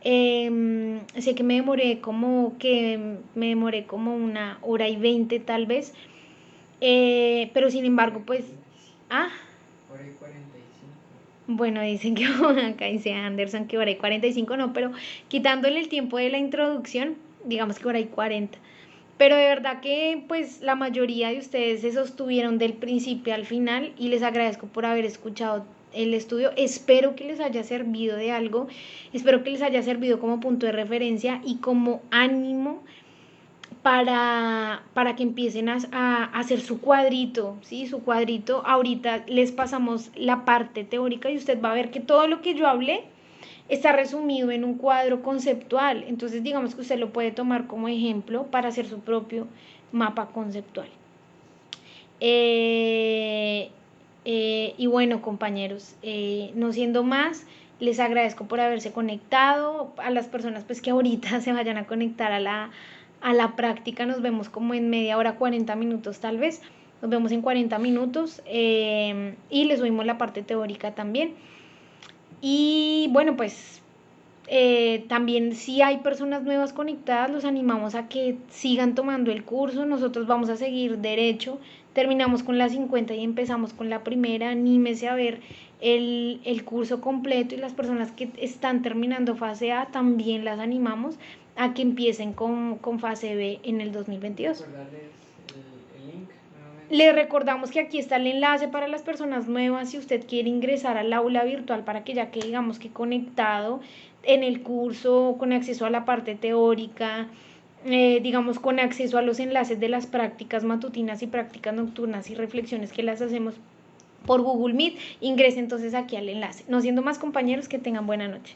Sé que me demoré como 1 hora y 20 tal vez. Pero sin embargo, pues... Ah, Hora y 45. bueno, dicen que acá dice Anderson que 1 hora y 45, no, pero quitándole el tiempo de la introducción, digamos que 1 hora y 40. Pero de verdad que pues la mayoría de ustedes se sostuvieron del principio al final y les agradezco por haber escuchado el estudio. Espero que les haya servido de algo, espero que les haya servido como punto de referencia y como ánimo para que empiecen a hacer su cuadrito, ¿sí? Su cuadrito. Ahorita les pasamos la parte teórica y usted va a ver que todo lo que yo hablé está resumido en un cuadro conceptual. Entonces digamos que usted lo puede tomar como ejemplo para hacer su propio mapa conceptual. Y bueno, compañeros, no siendo más, les agradezco por haberse conectado. A las personas pues que ahorita se vayan a conectar a la práctica, nos vemos como en media hora, 40 minutos tal vez. Nos vemos en 40 minutos y les subimos la parte teórica también. Y bueno, pues también si hay personas nuevas conectadas, los animamos a que sigan tomando el curso. Nosotros vamos a seguir derecho. Terminamos con la 50 y empezamos con la primera. Anímese a ver el curso completo, y las personas que están terminando fase A también las animamos a que empiecen con fase B en el 2022. Recordarles el link Le recordamos que aquí está el enlace para las personas nuevas si usted quiere ingresar al aula virtual para que ya que digamos que conectado en el curso con acceso a la parte teórica, digamos con acceso a los enlaces de las prácticas matutinas y prácticas nocturnas y reflexiones que las hacemos por Google Meet, ingrese entonces aquí al enlace. No siendo más, compañeros, que tengan buena noche.